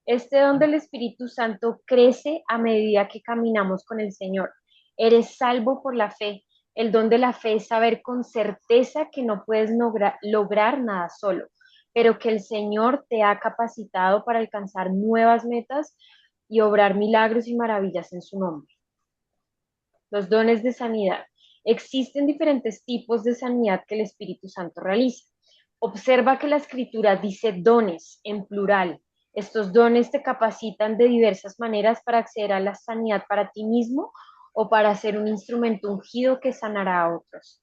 S3: Este don del Espíritu Santo crece a medida que caminamos con el Señor. Eres salvo por la fe. El don de la fe es saber con certeza que no puedes lograr nada solo, pero que el Señor te ha capacitado para alcanzar nuevas metas y obrar milagros y maravillas en su nombre. Los dones de sanidad. Existen diferentes tipos de sanidad que el Espíritu Santo realiza. Observa que la escritura dice dones en plural. Estos dones te capacitan de diversas maneras para acceder a la sanidad para ti mismo o para ser un instrumento ungido que sanará a otros.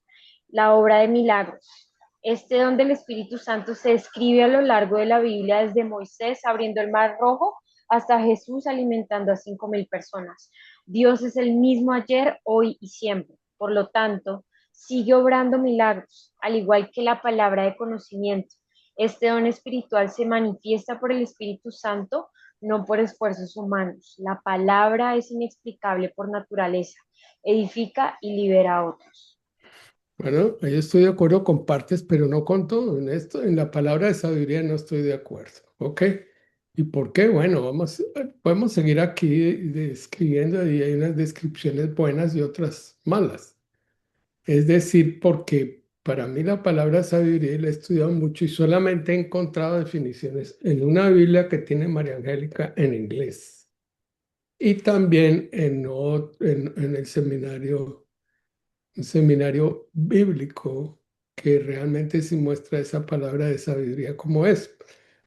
S3: La obra de milagros. Este don del Espíritu Santo se describe a lo largo de la Biblia desde Moisés abriendo el mar rojo hasta Jesús alimentando a 5.000 personas. Dios es el mismo ayer, hoy y siempre. Por lo tanto, sigue obrando milagros, al igual que la palabra de conocimiento. Este don espiritual se manifiesta por el Espíritu Santo, no por esfuerzos humanos. La palabra es inexplicable por naturaleza, edifica y libera a otros.
S2: bueno, ahí estoy de acuerdo con partes, pero no con todo. En esto, en la palabra de sabiduría no estoy de acuerdo. ¿Ok? ¿Y por qué? Bueno, podemos seguir aquí describiendo y hay unas descripciones buenas y otras malas. Es decir, porque para mí la palabra sabiduría la he estudiado mucho y solamente he encontrado definiciones en una Biblia que tiene María Angélica en inglés y también en el seminario, un seminario bíblico que realmente sí muestra esa palabra de sabiduría como es,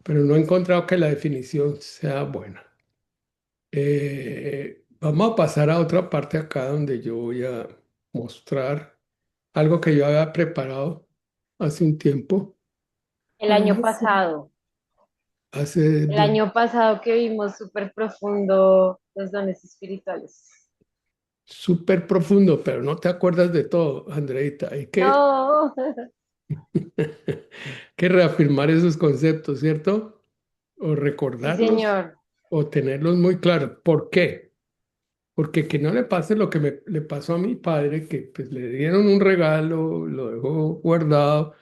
S2: pero no he encontrado que la definición sea buena. Vamos a pasar a otra parte acá donde yo voy a mostrar algo que yo había preparado hace un tiempo.
S3: El año
S2: Ah,
S3: pasado,
S2: hace
S3: el
S2: dos,
S3: año pasado que vimos súper profundo los dones espirituales.
S2: súper profundo, pero no te acuerdas de todo, Andreita. Hay
S3: No,
S2: que reafirmar esos conceptos, ¿cierto? O
S3: sí,
S2: recordarlos
S3: señor.
S2: o tenerlos muy claros. ¿Por qué? Porque que no le pase lo que le pasó a mi padre, que pues le dieron un regalo, lo dejó guardado.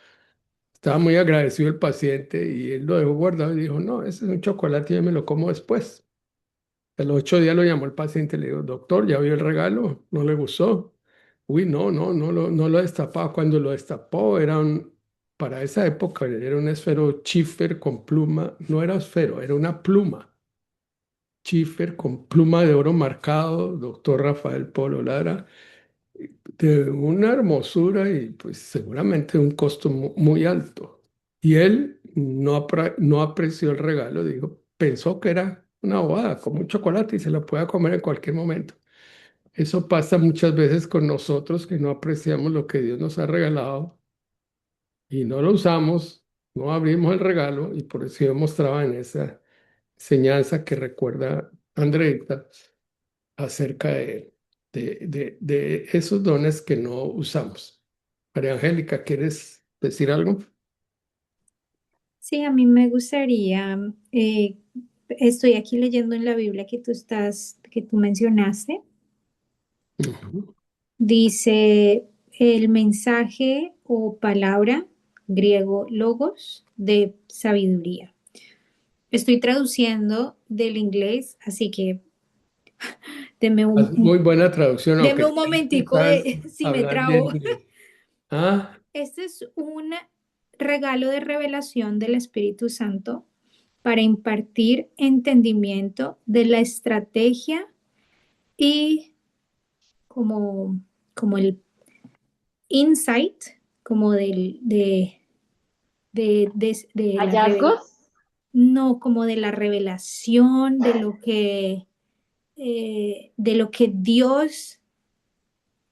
S2: Estaba muy agradecido el paciente y él lo dejó guardado y dijo, no, ese es un chocolate y yo me lo como después. A los 8 días lo llamó el paciente y le dijo, doctor, ¿ya vio el regalo? ¿No le gustó? Uy, no lo destapaba. Cuando lo destapó para esa época era un esfero Schiffer con pluma, no era esfero, era una pluma. Schiffer con pluma de oro marcado, doctor Rafael Polo Lara, de una hermosura y pues seguramente un costo muy alto. Y él no apreció el regalo, dijo, pensó que era una bobada, como un chocolate y se lo puede comer en cualquier momento. Eso pasa muchas veces con nosotros que no apreciamos lo que Dios nos ha regalado y no lo usamos, no abrimos el regalo y por eso yo mostraba en esa enseñanza que recuerda Andreita acerca de esos dones que no usamos. María Angélica, ¿quieres decir algo?
S6: Sí, a mí me gustaría, estoy aquí leyendo en la Biblia que tú mencionaste.
S2: Ujú.
S6: Dice, el mensaje o palabra, griego logos, de sabiduría. Estoy traduciendo del inglés, así que denme
S2: Muy buena traducción,
S6: denme
S2: aunque
S6: un momentico
S2: sabes
S6: si me
S2: hablar bien
S6: trabo.
S2: inglés. Ah,
S6: Este es un regalo de revelación del Espíritu Santo para impartir entendimiento de la estrategia y como, como el insight, como de la revelación,
S3: ¿Hallazgos?
S6: no, como de la revelación, de lo que Dios,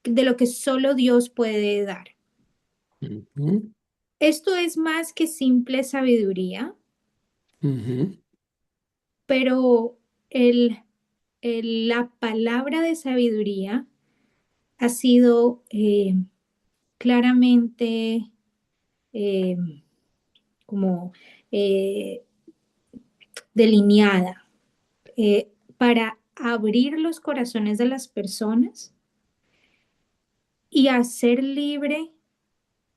S6: de lo que solo Dios puede dar.
S2: ujú,
S6: Esto es más que simple sabiduría,
S2: ujú,
S6: pero la palabra de sabiduría ha sido claramente eh, como eh, delineada para abrir los corazones de las personas y hacer libre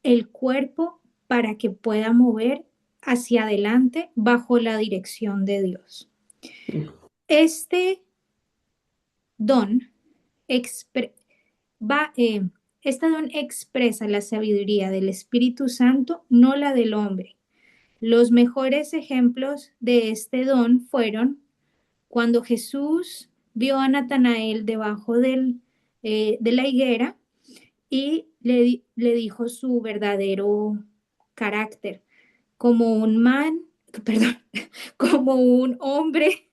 S6: el cuerpo para que pueda mover hacia adelante bajo la dirección de Dios. Este don expre- va, este don expresa la sabiduría del Espíritu Santo, no la del hombre. Los mejores ejemplos de este don fueron cuando Jesús vio a Natanael debajo de la higuera y le dijo su verdadero carácter, como un man, perdón, como un hombre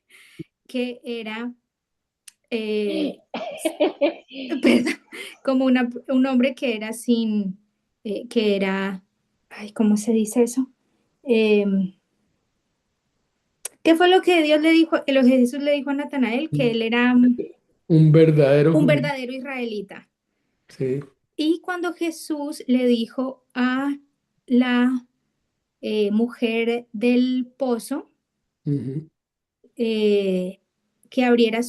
S6: que era, eh, perdón, como un hombre que era sin, que era, ay, ¿cómo se dice eso? ¿Qué fue lo que Dios le dijo, lo que Jesús le dijo a Natanael? Que él era
S2: un verdadero
S6: un
S2: judío.
S6: verdadero israelita.
S2: Sí.
S6: Y cuando Jesús le dijo a la mujer del pozo
S2: Ujú.
S6: eh, que abriera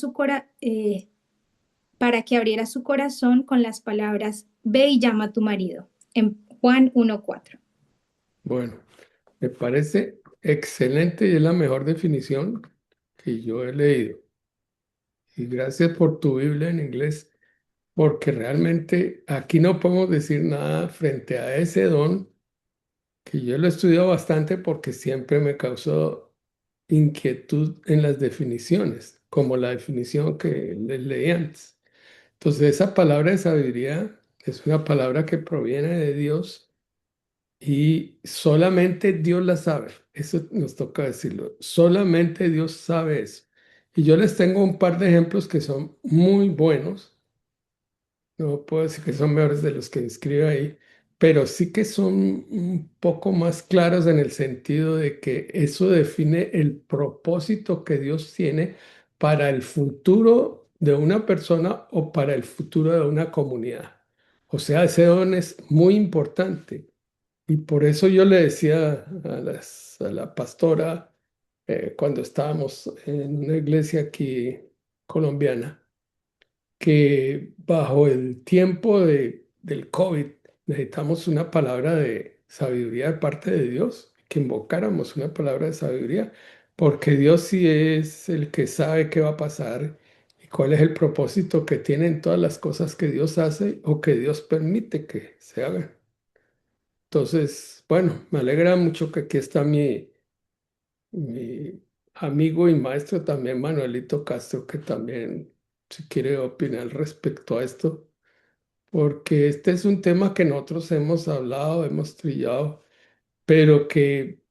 S6: para que abriera su corazón con las palabras, ve y llama a tu marido, en Juan 1:4.
S2: Bueno, me parece excelente y es la mejor definición que yo he leído. Y gracias por tu Biblia en inglés, porque realmente aquí no podemos decir nada frente a ese don, que yo lo he estudiado bastante porque siempre me causó inquietud en las definiciones, como la definición que les leí antes. Entonces, esa palabra de sabiduría es una palabra que proviene de Dios y solamente Dios la sabe. Eso nos toca decirlo. Solamente Dios sabe eso. Y yo les tengo un par de ejemplos que son muy buenos. No puedo decir que son mejores de los que describe ahí, pero sí que son un poco más claros en el sentido de que eso define el propósito que Dios tiene para el futuro de una persona o para el futuro de una comunidad. O sea, ese don es muy importante. Y por eso yo le decía a la pastora cuando estábamos en una iglesia aquí colombiana, que bajo el tiempo del COVID necesitamos una palabra de sabiduría de parte de Dios, que invocáramos una palabra de sabiduría, porque Dios sí es el que sabe qué va a pasar y cuál es el propósito que tiene en todas las cosas que Dios hace o que Dios permite que se hagan. Entonces, bueno, me alegra mucho que aquí está mi amigo y maestro también, Manuelito Castro, que también si quiere opinar respecto a esto, porque este es un tema que nosotros hemos hablado, hemos trillado, pero que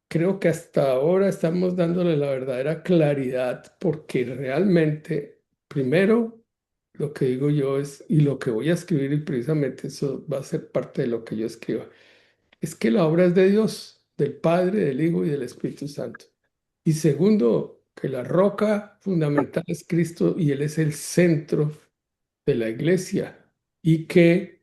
S2: creo que hasta ahora estamos dándole la verdadera claridad, porque realmente, primero, lo que digo yo es, y lo que voy a escribir, y precisamente eso va a ser parte de lo que yo escriba, es que la obra es de Dios, del Padre, del Hijo y del Espíritu Santo. Y segundo, que la roca fundamental es Cristo y Él es el centro de la iglesia y que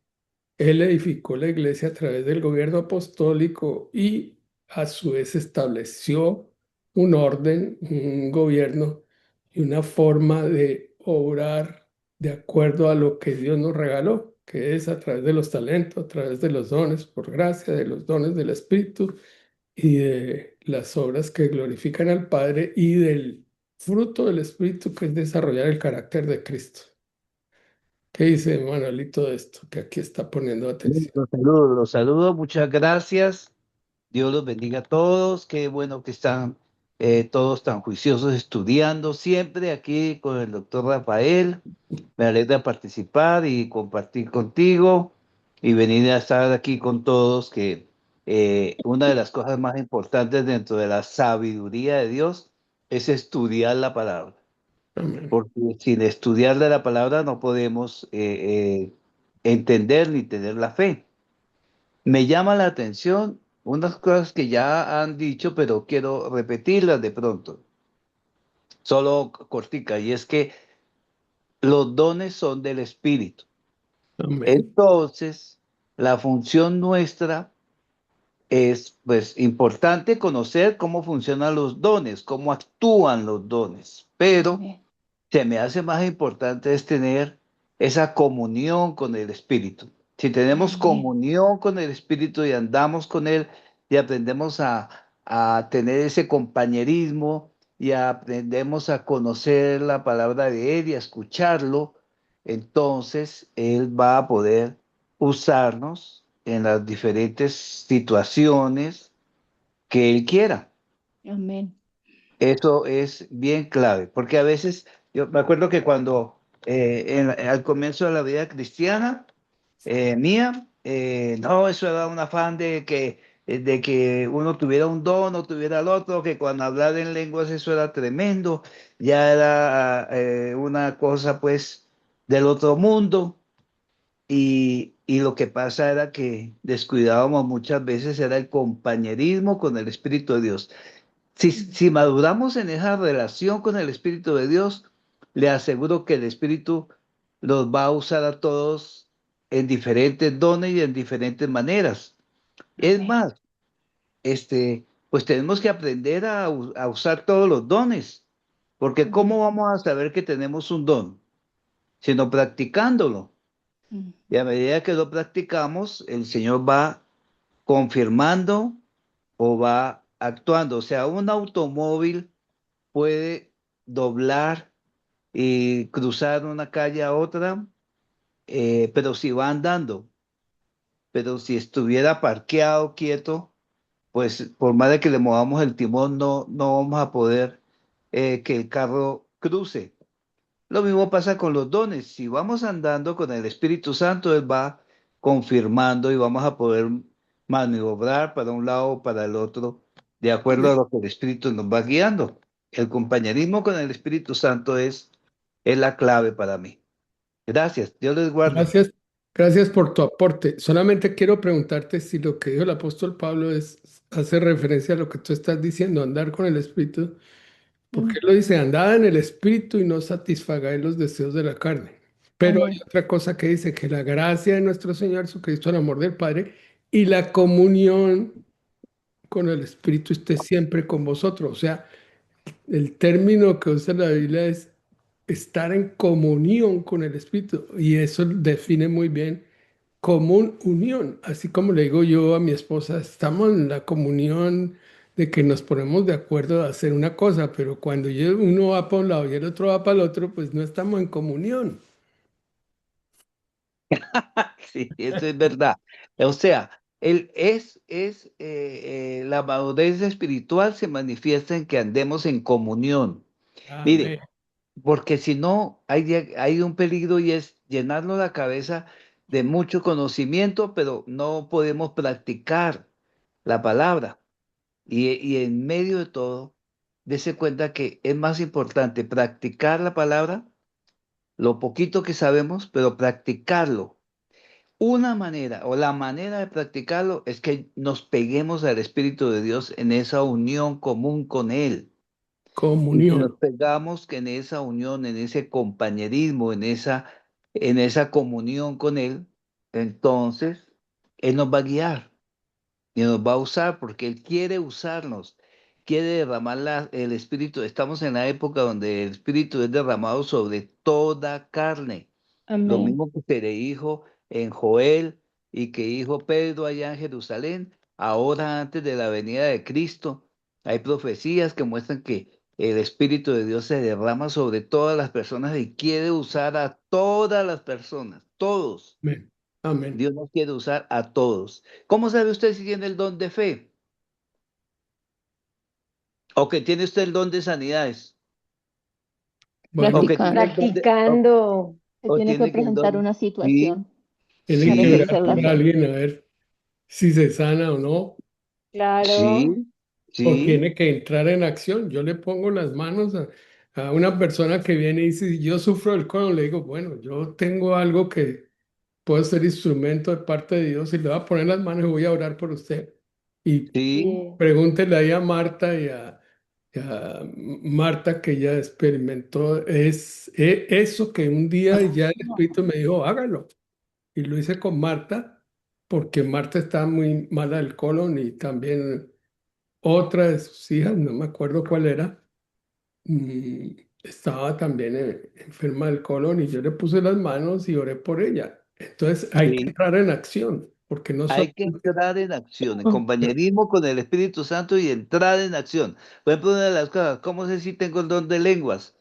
S2: Él edificó la iglesia a través del gobierno apostólico y a su vez estableció un orden, un gobierno y una forma de obrar de acuerdo a lo que Dios nos regaló. que es a través de los talentos, a través de los dones, por gracia, de los dones del Espíritu y de las obras que glorifican al Padre y del fruto del Espíritu, que es desarrollar el carácter de Cristo. ¿Qué dice Manuelito de esto? Que aquí está poniendo atención.
S7: Los saludo, muchas gracias. Dios los bendiga a todos. Qué bueno que están todos tan juiciosos estudiando siempre aquí con el doctor Rafael. Me alegra participar y compartir contigo y venir a estar aquí con todos, que una de las cosas más importantes dentro de la sabiduría de Dios es estudiar la palabra.
S2: Amén.
S7: Porque sin estudiar de la palabra no podemos entender ni tener la fe. Me llama la atención unas cosas que ya han dicho, pero quiero repetirlas de pronto, solo cortica, y es que los dones son del Espíritu.
S2: Amén.
S7: Entonces, la función nuestra es, pues, importante conocer cómo funcionan los dones, cómo actúan los dones, pero
S1: Amén.
S7: se me hace más importante es tener esa comunión con el Espíritu. Si tenemos
S1: Amén.
S7: comunión con el Espíritu y andamos con Él y aprendemos a tener ese compañerismo y aprendemos a conocer la palabra de Él y a escucharlo, entonces Él va a poder usarnos en las diferentes situaciones que Él quiera.
S1: Amén.
S7: Eso es bien clave, porque a veces yo me acuerdo que cuando al comienzo de la vida cristiana mía, no, eso era un afán de que uno tuviera un don o tuviera el otro, que cuando hablar en lenguas eso era tremendo, ya era una cosa pues del otro mundo. Y lo que pasa era que descuidábamos muchas veces era el compañerismo con el Espíritu de Dios. Si maduramos en esa relación con el Espíritu de Dios, le aseguro que el Espíritu los va a usar a todos en diferentes dones y en diferentes maneras. Es
S1: Amén.
S7: más, pues tenemos que aprender a usar todos los dones, porque ¿cómo
S1: Amén.
S7: vamos a saber que tenemos un don? Sino practicándolo.
S1: Mm.
S7: Y a medida que lo practicamos, el Señor va confirmando o va actuando. O sea, un automóvil puede doblar y cruzar una calle a otra, pero si va andando, pero si estuviera parqueado, quieto, pues por más de que le movamos el timón, no vamos a poder que el carro cruce. Lo mismo pasa con los dones. Si vamos andando con el Espíritu Santo, Él va confirmando y vamos a poder maniobrar para un lado o para el otro, de acuerdo a lo que el Espíritu nos va guiando. El compañerismo con el Espíritu Santo es la clave para mí. Gracias. Dios les guarde.
S2: Gracias, gracias por tu aporte. Solamente quiero preguntarte si lo que dijo el apóstol Pablo hace referencia a lo que tú estás diciendo, andar con el Espíritu, porque
S1: Mm.
S2: él lo dice, andad en el Espíritu y no satisfagáis los deseos de la carne. Pero hay
S1: Amén.
S2: otra cosa que dice, que la gracia de nuestro Señor Jesucristo, el amor del Padre y la comunión con el Espíritu esté siempre con vosotros. O sea, el término que usa la Biblia es estar en comunión con el Espíritu y eso define muy bien común unión, así como le digo yo a mi esposa, estamos en la comunión de que nos ponemos de acuerdo a hacer una cosa, pero cuando uno va para un lado y el otro va para el otro, pues no estamos en comunión.
S7: Sí, eso es verdad. O sea, la madurez espiritual se manifiesta en que andemos en comunión. Mire,
S2: Amén.
S7: porque si no, hay un peligro y es llenarnos la cabeza de mucho conocimiento, pero no podemos practicar la palabra. Y en medio de todo, dése cuenta que es más importante practicar la palabra, lo poquito que sabemos, pero practicarlo. Una manera o la manera de practicarlo es que nos peguemos al Espíritu de Dios en esa unión común con Él. Y si nos
S2: Comunión.
S7: pegamos que en esa unión, en ese compañerismo, en esa comunión con Él, entonces Él nos va a guiar y nos va a usar porque Él quiere usarnos, quiere derramar el Espíritu. Estamos en la época donde el Espíritu es derramado sobre toda carne. Lo
S1: Amén.
S7: mismo que se le dijo en Joel y que dijo Pedro allá en Jerusalén, ahora antes de la venida de Cristo. Hay profecías que muestran que el Espíritu de Dios se derrama sobre todas las personas y quiere usar a todas las personas, todos.
S2: Amén. Amén.
S7: Dios nos quiere usar a todos. ¿Cómo sabe usted si tiene el don de fe? ¿O que tiene usted el don de sanidades?
S2: Bueno,
S7: ¿O que tiene el don de...
S3: Practicando.
S1: Se
S7: o
S1: tiene que
S7: tiene que el
S1: presentar
S7: don?
S1: una
S7: Sí,
S1: situación
S2: tiene
S1: para
S2: que
S7: sí,
S2: orar
S1: ejercer la
S2: por
S1: fe.
S2: alguien a ver si se sana o no,
S3: Claro.
S7: sí,
S2: o
S7: sí,
S2: tiene que entrar en acción. Yo le pongo las manos a una persona que viene y dice, yo sufro del colon, le digo, bueno, yo tengo algo que puedo ser instrumento de parte de Dios y le voy a poner las manos y voy a orar por usted. Y
S7: sí,
S3: Sí.
S2: pregúntele ahí a Marta y a Marta que ya experimentó eso que un día ya el Espíritu me dijo, hágalo. Y lo hice con Marta porque Marta estaba muy mala del colon y también otra de sus hijas, no me acuerdo cuál era, estaba también enferma del colon y yo le puse las manos y oré por ella. Entonces hay que
S7: sí.
S2: entrar en acción porque no
S7: Hay que
S2: solamente...
S7: entrar en acción, en compañerismo con el Espíritu Santo y entrar en acción. Por ejemplo, una de las cosas, ¿cómo sé si tengo el don de lenguas?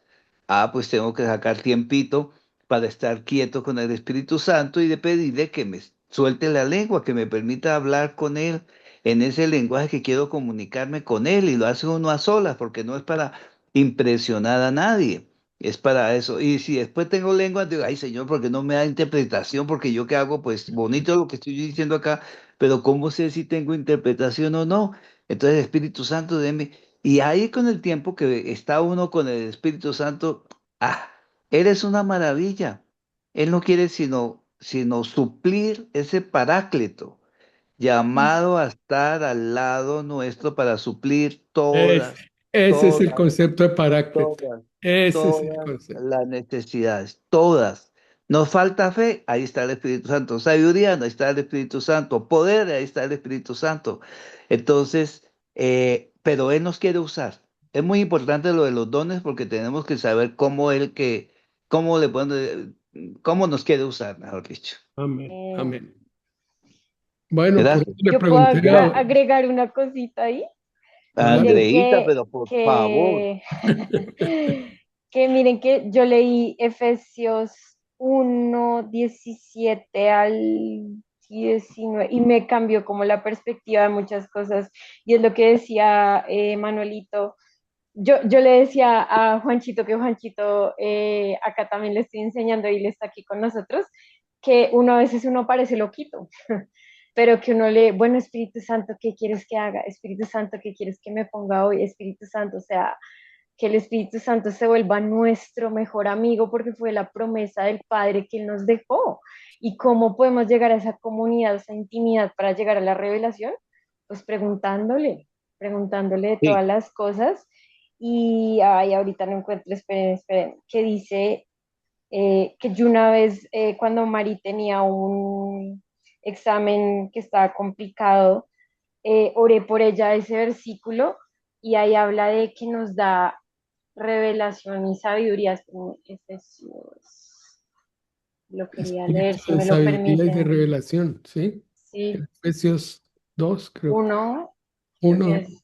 S7: Ah, pues tengo que sacar tiempito para estar quieto con el Espíritu Santo y de pedirle que me suelte la lengua, que me permita hablar con Él en ese lenguaje que quiero comunicarme con Él. Y lo hace uno a solas, porque no es para impresionar a nadie, es para eso. Y si después tengo lenguas, digo, ay Señor, ¿por qué no me da interpretación? Porque yo qué hago, pues bonito lo que estoy diciendo acá, pero ¿cómo sé si tengo interpretación o no? Entonces, Espíritu Santo, deme. Y ahí con el tiempo que está uno con el Espíritu Santo, ah, Él es una maravilla. Él no quiere sino suplir ese paráclito, llamado a estar al lado nuestro para suplir
S2: Es-
S7: todas,
S2: ese es el
S7: todas,
S2: concepto de Paráclito.
S7: todas,
S2: Ese es el
S7: todas
S2: concepto.
S7: las necesidades, todas. Nos falta fe, ahí está el Espíritu Santo. Sabiduría, ahí está el Espíritu Santo. Poder, ahí está el Espíritu Santo. Entonces, pero Él nos quiere usar. Es muy importante lo de los dones porque tenemos que saber cómo le pone, cómo nos quiere usar, mejor dicho.
S2: Amén.
S3: Eh,
S2: Amén. Bueno, por eso
S7: Gracias.
S2: le
S3: yo puedo
S2: pregunté
S7: Gracias.
S3: agregar una cosita ahí. Miren
S2: hágale.
S7: Andreíta, pero por favor.
S3: que miren que yo leí Efesios 1:17 al 19 y me cambió como la perspectiva de muchas cosas. Y es lo que decía Manuelito. Yo le decía a Juanchito que Juanchito acá también le estoy enseñando y él está aquí con nosotros, que uno a veces uno parece loquito, pero que uno le, bueno, Espíritu Santo, ¿qué quieres que haga? Espíritu Santo, ¿qué quieres que me ponga hoy? Espíritu Santo, o sea, que el Espíritu Santo se vuelva nuestro mejor amigo porque fue la promesa del Padre que Él nos dejó. ¿Y cómo podemos llegar a esa comunidad, a esa intimidad para llegar a la revelación? Pues preguntándole de
S7: Sí,
S3: todas las cosas. Y ay, ahorita no encuentro, esperen, que dice que yo una vez cuando Mari tenía un examen que estaba complicado, oré por ella ese versículo y ahí habla de que nos da revelación y sabiduría. Efesios, lo quería leer,
S2: Espíritu
S3: si
S2: de
S3: me lo
S2: sabiduría y de
S3: permiten.
S2: revelación, ¿sí?
S3: Sí,
S2: En Efesios 2 creo que.
S3: uno, creo que
S2: 1.
S3: es,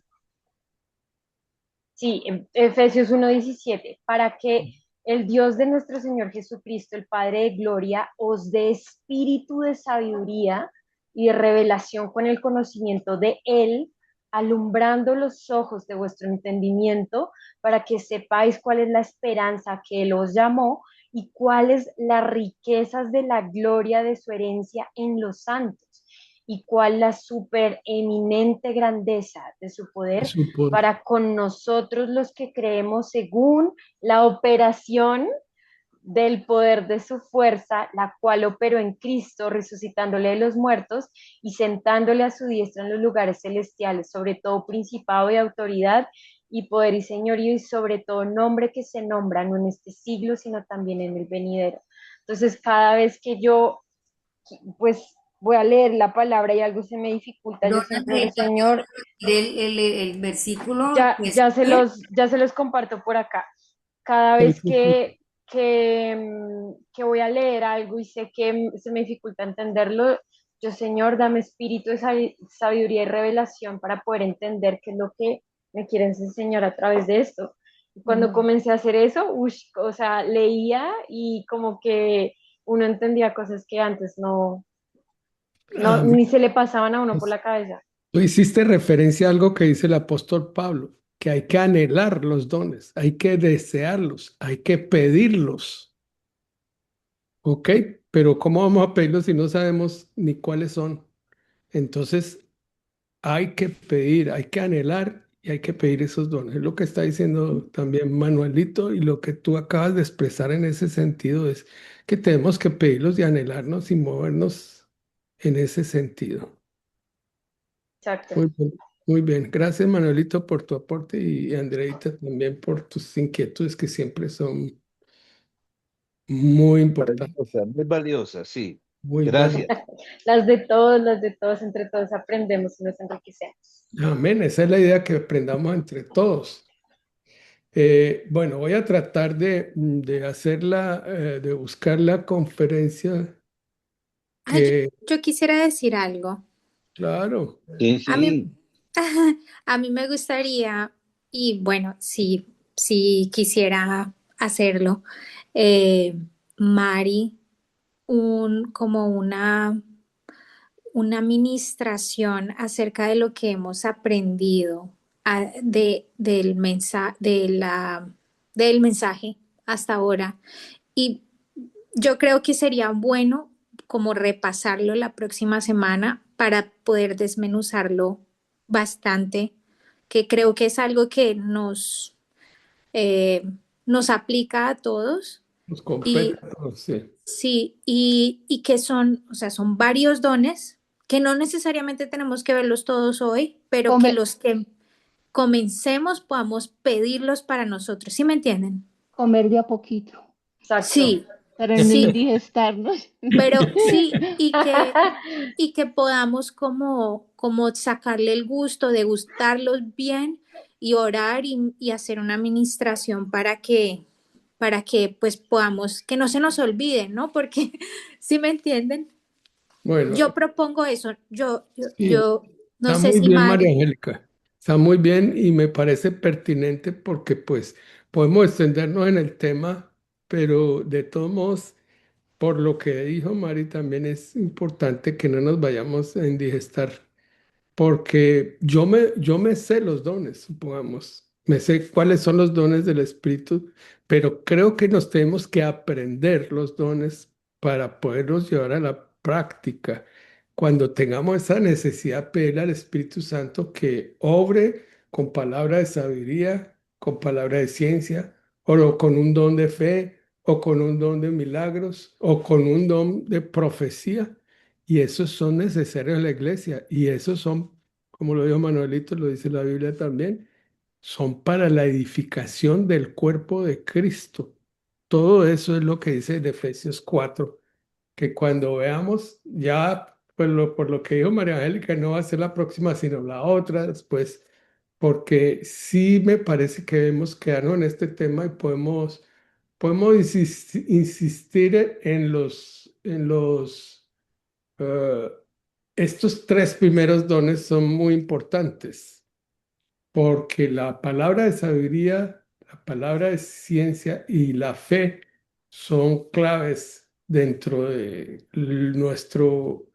S3: sí, Efesios 1:17, para que el Dios de nuestro Señor Jesucristo, el Padre de Gloria, os dé espíritu de sabiduría y de revelación con el conocimiento de Él, alumbrando los ojos de vuestro entendimiento, para que sepáis cuál es la esperanza a que Él os llamó y cuáles las riquezas de la gloria de su herencia en los santos y cuál la supereminente grandeza de su poder
S2: Su poder.
S3: para con nosotros los que creemos según la operación del poder de su fuerza, la cual operó en Cristo, resucitándole de los muertos y sentándole a su diestra en los lugares celestiales, sobre todo principado y autoridad y poder y señorío y sobre todo nombre que se nombra no en este siglo, sino también en el venidero. Entonces, cada vez que yo, pues, voy a leer la palabra y algo se me dificulta, yo
S8: Dona
S3: siempre oro,
S8: Andreita,
S3: Señor,
S8: el versículo
S3: ya,
S8: que es
S3: ya se los comparto por acá. Cada vez
S2: Efesios
S3: que que voy a leer algo y sé que se me dificulta entenderlo, yo, Señor, dame espíritu de sabiduría y revelación para poder entender qué es lo que me quieres enseñar a través de esto. Y cuando comencé a hacer eso, o sea, leía y como que uno entendía cosas que antes
S2: Ah,
S3: ni se le pasaban a uno por
S2: pues,
S3: la cabeza.
S2: tú hiciste referencia a algo que dice el apóstol Pablo, que hay que anhelar los dones, hay que desearlos, hay que pedirlos, ¿ok? Pero ¿cómo vamos a pedirlos si no sabemos ni cuáles son? Entonces, hay que pedir, hay que anhelar y hay que pedir esos dones. Es lo que está diciendo también Manuelito y lo que tú acabas de expresar en ese sentido es que tenemos que pedirlos y anhelarnos y movernos en ese sentido.
S3: Exacto.
S2: Muy bien, muy bien. Gracias, Manuelito, por tu aporte y Andreita también por tus inquietudes que siempre son muy importantes,
S7: Muy valiosa, sí.
S2: muy buenas.
S7: Gracias.
S3: Las de todos, entre todos aprendemos y nos enriquecemos.
S2: Amén. Esa es la idea que aprendamos entre todos. Bueno, voy a tratar de hacerla, de buscar la conferencia
S6: Ah, yo,
S2: que,
S6: yo quisiera decir algo.
S2: claro,
S7: Sí,
S6: A mí,
S7: sí.
S6: a mí me gustaría, y bueno, si quisiera hacerlo, eh, Mari, como una ministración acerca de lo que hemos aprendido del mensaje hasta ahora. Y yo creo que sería bueno como repasarlo la próxima semana para poder desmenuzarlo bastante, que creo que es algo que eh, nos aplica a todos
S2: nos
S6: y
S2: compete a todos, sí.
S6: sí, y que son, o sea, son varios dones que no necesariamente tenemos que verlos todos hoy, pero que
S1: Come-
S6: los que comencemos podamos pedirlos para nosotros, ¿sí me entienden?
S1: comer de a poquito
S3: Exacto.
S6: Sí,
S1: para no
S6: sí,
S1: indigestarnos.
S6: pero sí, y que podamos como sacarle el gusto, degustarlos bien y orar y hacer una administración para que pues podamos, que no se nos olviden, ¿no? Porque, ¿sí me entienden?
S2: Bueno,
S6: Yo propongo eso,
S2: sí,
S6: no
S2: está
S6: sé
S2: muy
S6: si
S2: bien, María
S6: Mari,
S2: Angélica. Está muy bien y me parece pertinente porque pues podemos extendernos en el tema, pero de todos modos, por lo que dijo Mari, también es importante que no nos vayamos a indigestar. Porque yo me sé los dones, supongamos, me sé cuáles son los dones del Espíritu, pero creo que nos tenemos que aprender los dones para poderlos llevar a la práctica. Cuando tengamos esa necesidad, pedirle al Espíritu Santo que obre con palabra de sabiduría, con palabra de ciencia, o con un don de fe, o con un don de milagros, o con un don de profecía y esos son necesarios en la iglesia. Y esos son, como lo dijo Manuelito, lo dice la Biblia también, son para la edificación del cuerpo de Cristo. Todo eso es lo que dice en Efesios 4 que cuando veamos ya, pues por lo que dijo María Angélica, no va a ser la próxima, sino la otra después, porque sí me parece que debemos quedarnos en este tema y podemos insistir eh, estos tres primeros dones son muy importantes porque la palabra de sabiduría, la palabra de ciencia y la fe son claves dentro de nuestro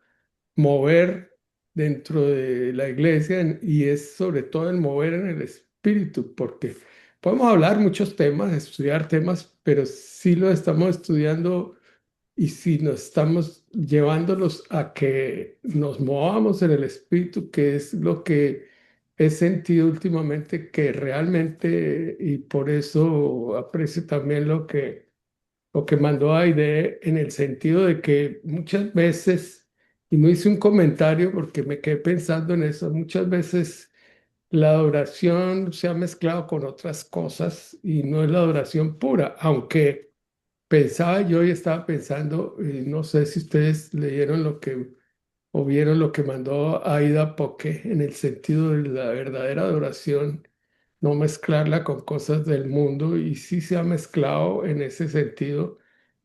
S2: mover dentro de la iglesia y es sobre todo el mover en el espíritu, porque podemos hablar muchos temas, estudiar temas, pero si lo estamos estudiando y si nos estamos llevándolos a que nos movamos en el espíritu, que es lo que he sentido últimamente, que realmente, y por eso aprecio también lo que mandó Aide en el sentido de que muchas veces, y no hice un comentario porque me quedé pensando en eso, muchas veces la adoración se ha mezclado con otras cosas y no es la adoración pura, aunque pensaba yo y estaba pensando, no sé si ustedes leyeron lo que o vieron lo que mandó Aida Poque en el sentido de la verdadera adoración, no mezclarla con cosas del mundo y sí se ha mezclado en ese sentido.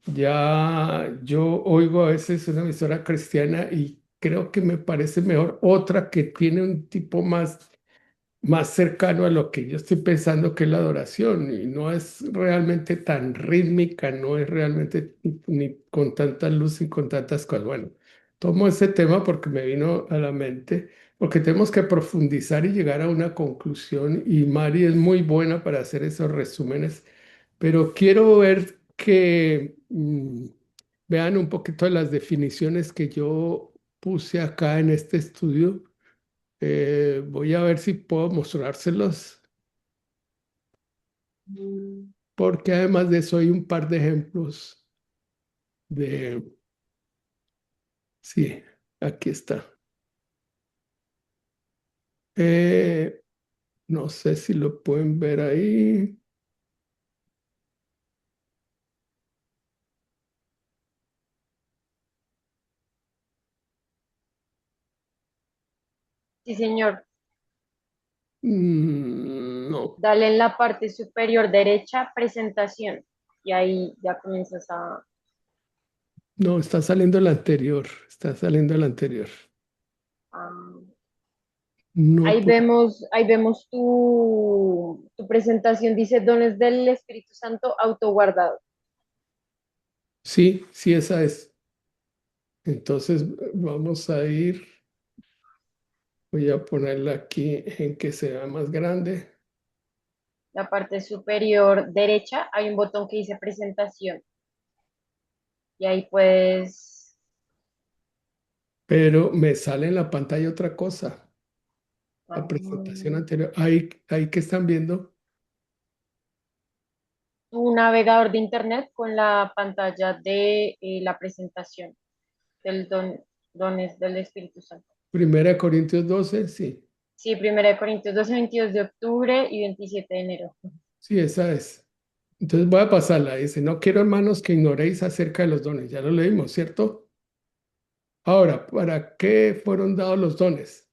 S2: Ya yo oigo a veces una emisora cristiana y creo que me parece mejor otra que tiene un tipo más cercano a lo que yo estoy pensando que es la adoración y no es realmente tan rítmica, no es realmente ni con tanta luz y con tantas cosas. Bueno, tomo ese tema porque me vino a la mente, porque tenemos que profundizar y llegar a una conclusión y Mari es muy buena para hacer esos resúmenes, pero quiero ver que vean un poquito de las definiciones que yo puse acá en este estudio. Voy a ver si puedo mostrárselos, porque además de eso hay un par de ejemplos de... Sí, aquí está. Eh, no sé si lo pueden ver ahí.
S3: Sí, señor.
S2: No,
S3: Dale en la parte superior derecha, presentación. Y ahí ya comienzas a...
S2: no, está saliendo el anterior, está saliendo el anterior.
S3: a-
S2: No,
S3: ahí vemos tu presentación. Dice dones del Espíritu Santo autoguardado.
S2: sí, sí, esa es. Entonces vamos a ir, voy a ponerla aquí en que sea más grande,
S3: La parte superior derecha hay un botón que dice presentación. Y ahí puedes...
S2: pero me sale en la pantalla otra cosa. La
S3: ah,
S2: presentación anterior, ahí que están viendo.
S3: tu navegador de internet con la pantalla de la presentación del dones del Espíritu Santo.
S2: Primera de Corintios 12, sí,
S3: Sí, 1 Corintios 12, 22 de octubre y 27 de enero.
S2: sí, esa es. Entonces voy a pasarla. Dice, no quiero hermanos que ignoréis acerca de los dones. Ya lo leímos, ¿cierto? Ahora, ¿para qué fueron dados los dones?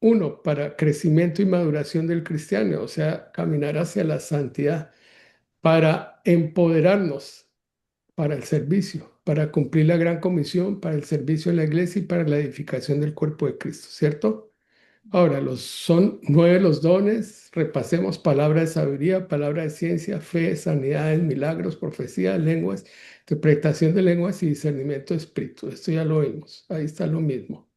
S2: Uno, para crecimiento y maduración del cristiano, o sea, caminar hacia la santidad, para empoderarnos para el servicio, para cumplir la gran comisión, para el servicio en la iglesia y para la edificación del cuerpo de Cristo, ¿cierto? Ahora, son 9 los dones. Repasemos palabra de sabiduría, palabra de ciencia, fe, sanidades, milagros, profecía, lenguas, interpretación de lenguas y discernimiento de espíritu. Esto ya lo vimos. Ahí está lo mismo.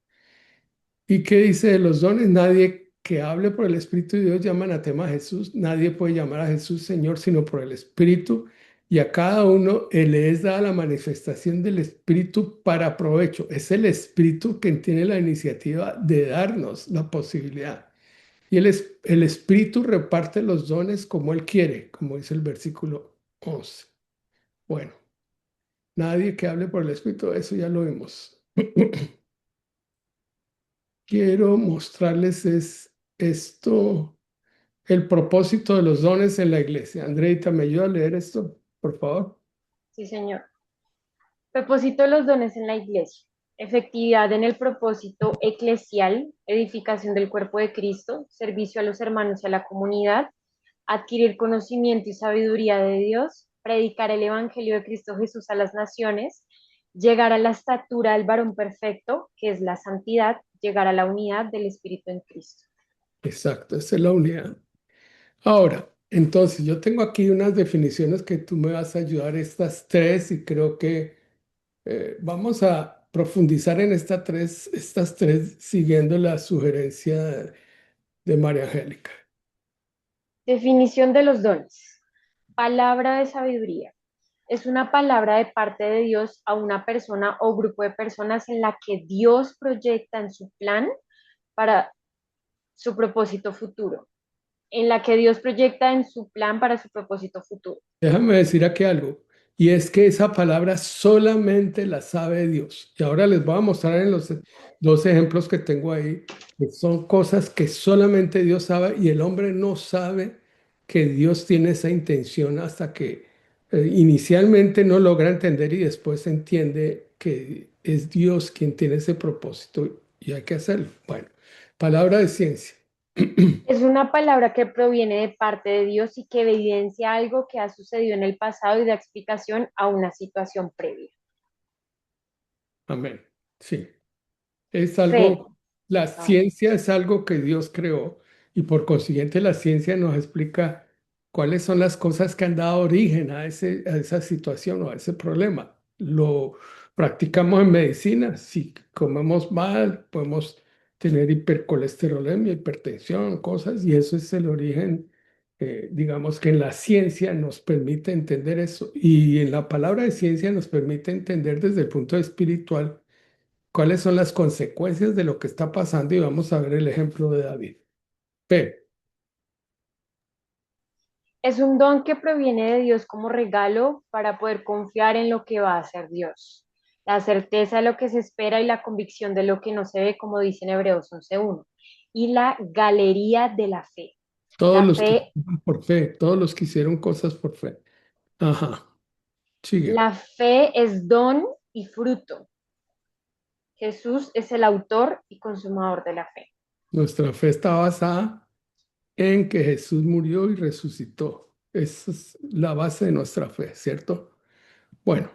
S2: ¿Y qué dice de los dones? Nadie que hable por el Espíritu de Dios llama anatema a Jesús. Nadie puede llamar a Jesús Señor sino por el Espíritu. Y a cada uno le es dada la manifestación del Espíritu para provecho. Es el Espíritu quien tiene la iniciativa de darnos la posibilidad. Y el Espíritu reparte los dones como Él quiere, como dice el versículo 11. Bueno, nadie que hable por el Espíritu, eso ya lo vimos. Quiero mostrarles esto, el propósito de los dones en la iglesia. Andreita, ¿me ayuda a leer esto, por favor?
S3: Sí, señor. Propósito de los dones en la iglesia. Efectividad en el propósito eclesial, edificación del cuerpo de Cristo, servicio a los hermanos y a la comunidad, adquirir conocimiento y sabiduría de Dios, predicar el Evangelio de Cristo Jesús a las naciones, llegar a la estatura del varón perfecto, que es la santidad, llegar a la unidad del Espíritu en Cristo.
S2: Exacto, esa es la unidad. Ahora, entonces, yo tengo aquí unas definiciones que tú me vas a ayudar, estas tres, y creo que vamos a profundizar en estas tres siguiendo la sugerencia de María Angélica.
S3: Definición de los dones. Palabra de sabiduría. Es una palabra de parte de Dios a una persona o grupo de personas en la que Dios proyecta en su plan para su propósito futuro. En la que Dios proyecta en su plan para su propósito futuro.
S2: Déjame decir aquí algo, y es que esa palabra solamente la sabe Dios. Y ahora les voy a mostrar en los dos ejemplos que tengo ahí, que son cosas que solamente Dios sabe y el hombre no sabe que Dios tiene esa intención hasta que inicialmente no logra entender y después entiende que es Dios quien tiene ese propósito y hay que hacerlo. Bueno, palabra de ciencia.
S3: Es una palabra que proviene de parte de Dios y que evidencia algo que ha sucedido en el pasado y da explicación a una situación previa.
S2: Amén. Sí. Es
S3: Fe.
S2: algo, la
S3: Ah,
S2: ciencia es algo que Dios creó y por consiguiente la ciencia nos explica cuáles son las cosas que han dado origen a esa situación o a ese problema. Lo practicamos en medicina. Si comemos mal, podemos tener hipercolesterolemia, hipertensión, cosas, y eso es el origen. Digamos que en la ciencia nos permite entender eso y en la palabra de ciencia nos permite entender desde el punto espiritual cuáles son las consecuencias de lo que está pasando y vamos a ver el ejemplo de David. P.
S3: es un don que proviene de Dios como regalo para poder confiar en lo que va a hacer Dios. La certeza de lo que se espera y la convicción de lo que no se ve, como dice en Hebreos 11:1. Y la galería de la fe.
S2: Todos
S3: La
S2: los que
S3: fe,
S2: por fe, todos los que hicieron cosas por fe. Ajá, sigue.
S3: la fe es don y fruto. Jesús es el autor y consumador de la fe.
S2: Nuestra fe está basada en que Jesús murió y resucitó. Esa es la base de nuestra fe, ¿cierto? Bueno,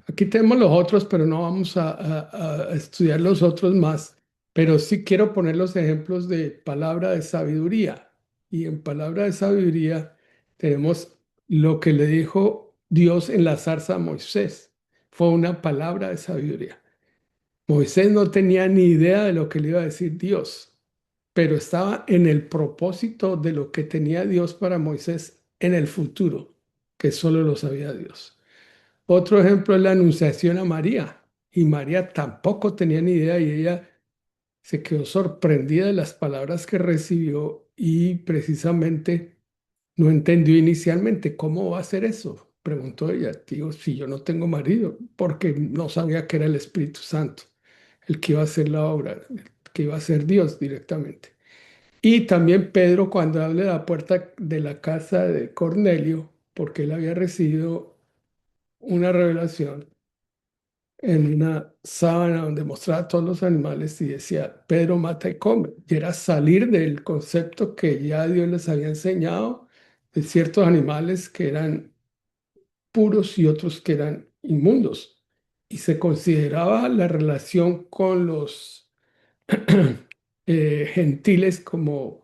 S2: aquí tenemos los otros, pero no vamos a estudiar los otros más. Pero sí quiero poner los ejemplos de palabra de sabiduría. Y en palabra de sabiduría tenemos lo que le dijo Dios en la zarza a Moisés. Fue una palabra de sabiduría. Moisés no tenía ni idea de lo que le iba a decir Dios, pero estaba en el propósito de lo que tenía Dios para Moisés en el futuro, que solo lo sabía Dios. Otro ejemplo es la anunciación a María. Y María tampoco tenía ni idea y ella se quedó sorprendida de las palabras que recibió y precisamente no entendió inicialmente cómo va a ser eso. Preguntó ella, digo, si yo no tengo marido, porque no sabía que era el Espíritu Santo el que iba a hacer la obra, el que iba a ser Dios directamente. Y también Pedro cuando abre la puerta de la casa de Cornelio, porque él había recibido una revelación en una sábana donde mostraba todos los animales y decía, Pedro mata y come. Y era salir del concepto que ya Dios les había enseñado de ciertos animales que eran puros y otros que eran inmundos. Y se consideraba la relación con los gentiles como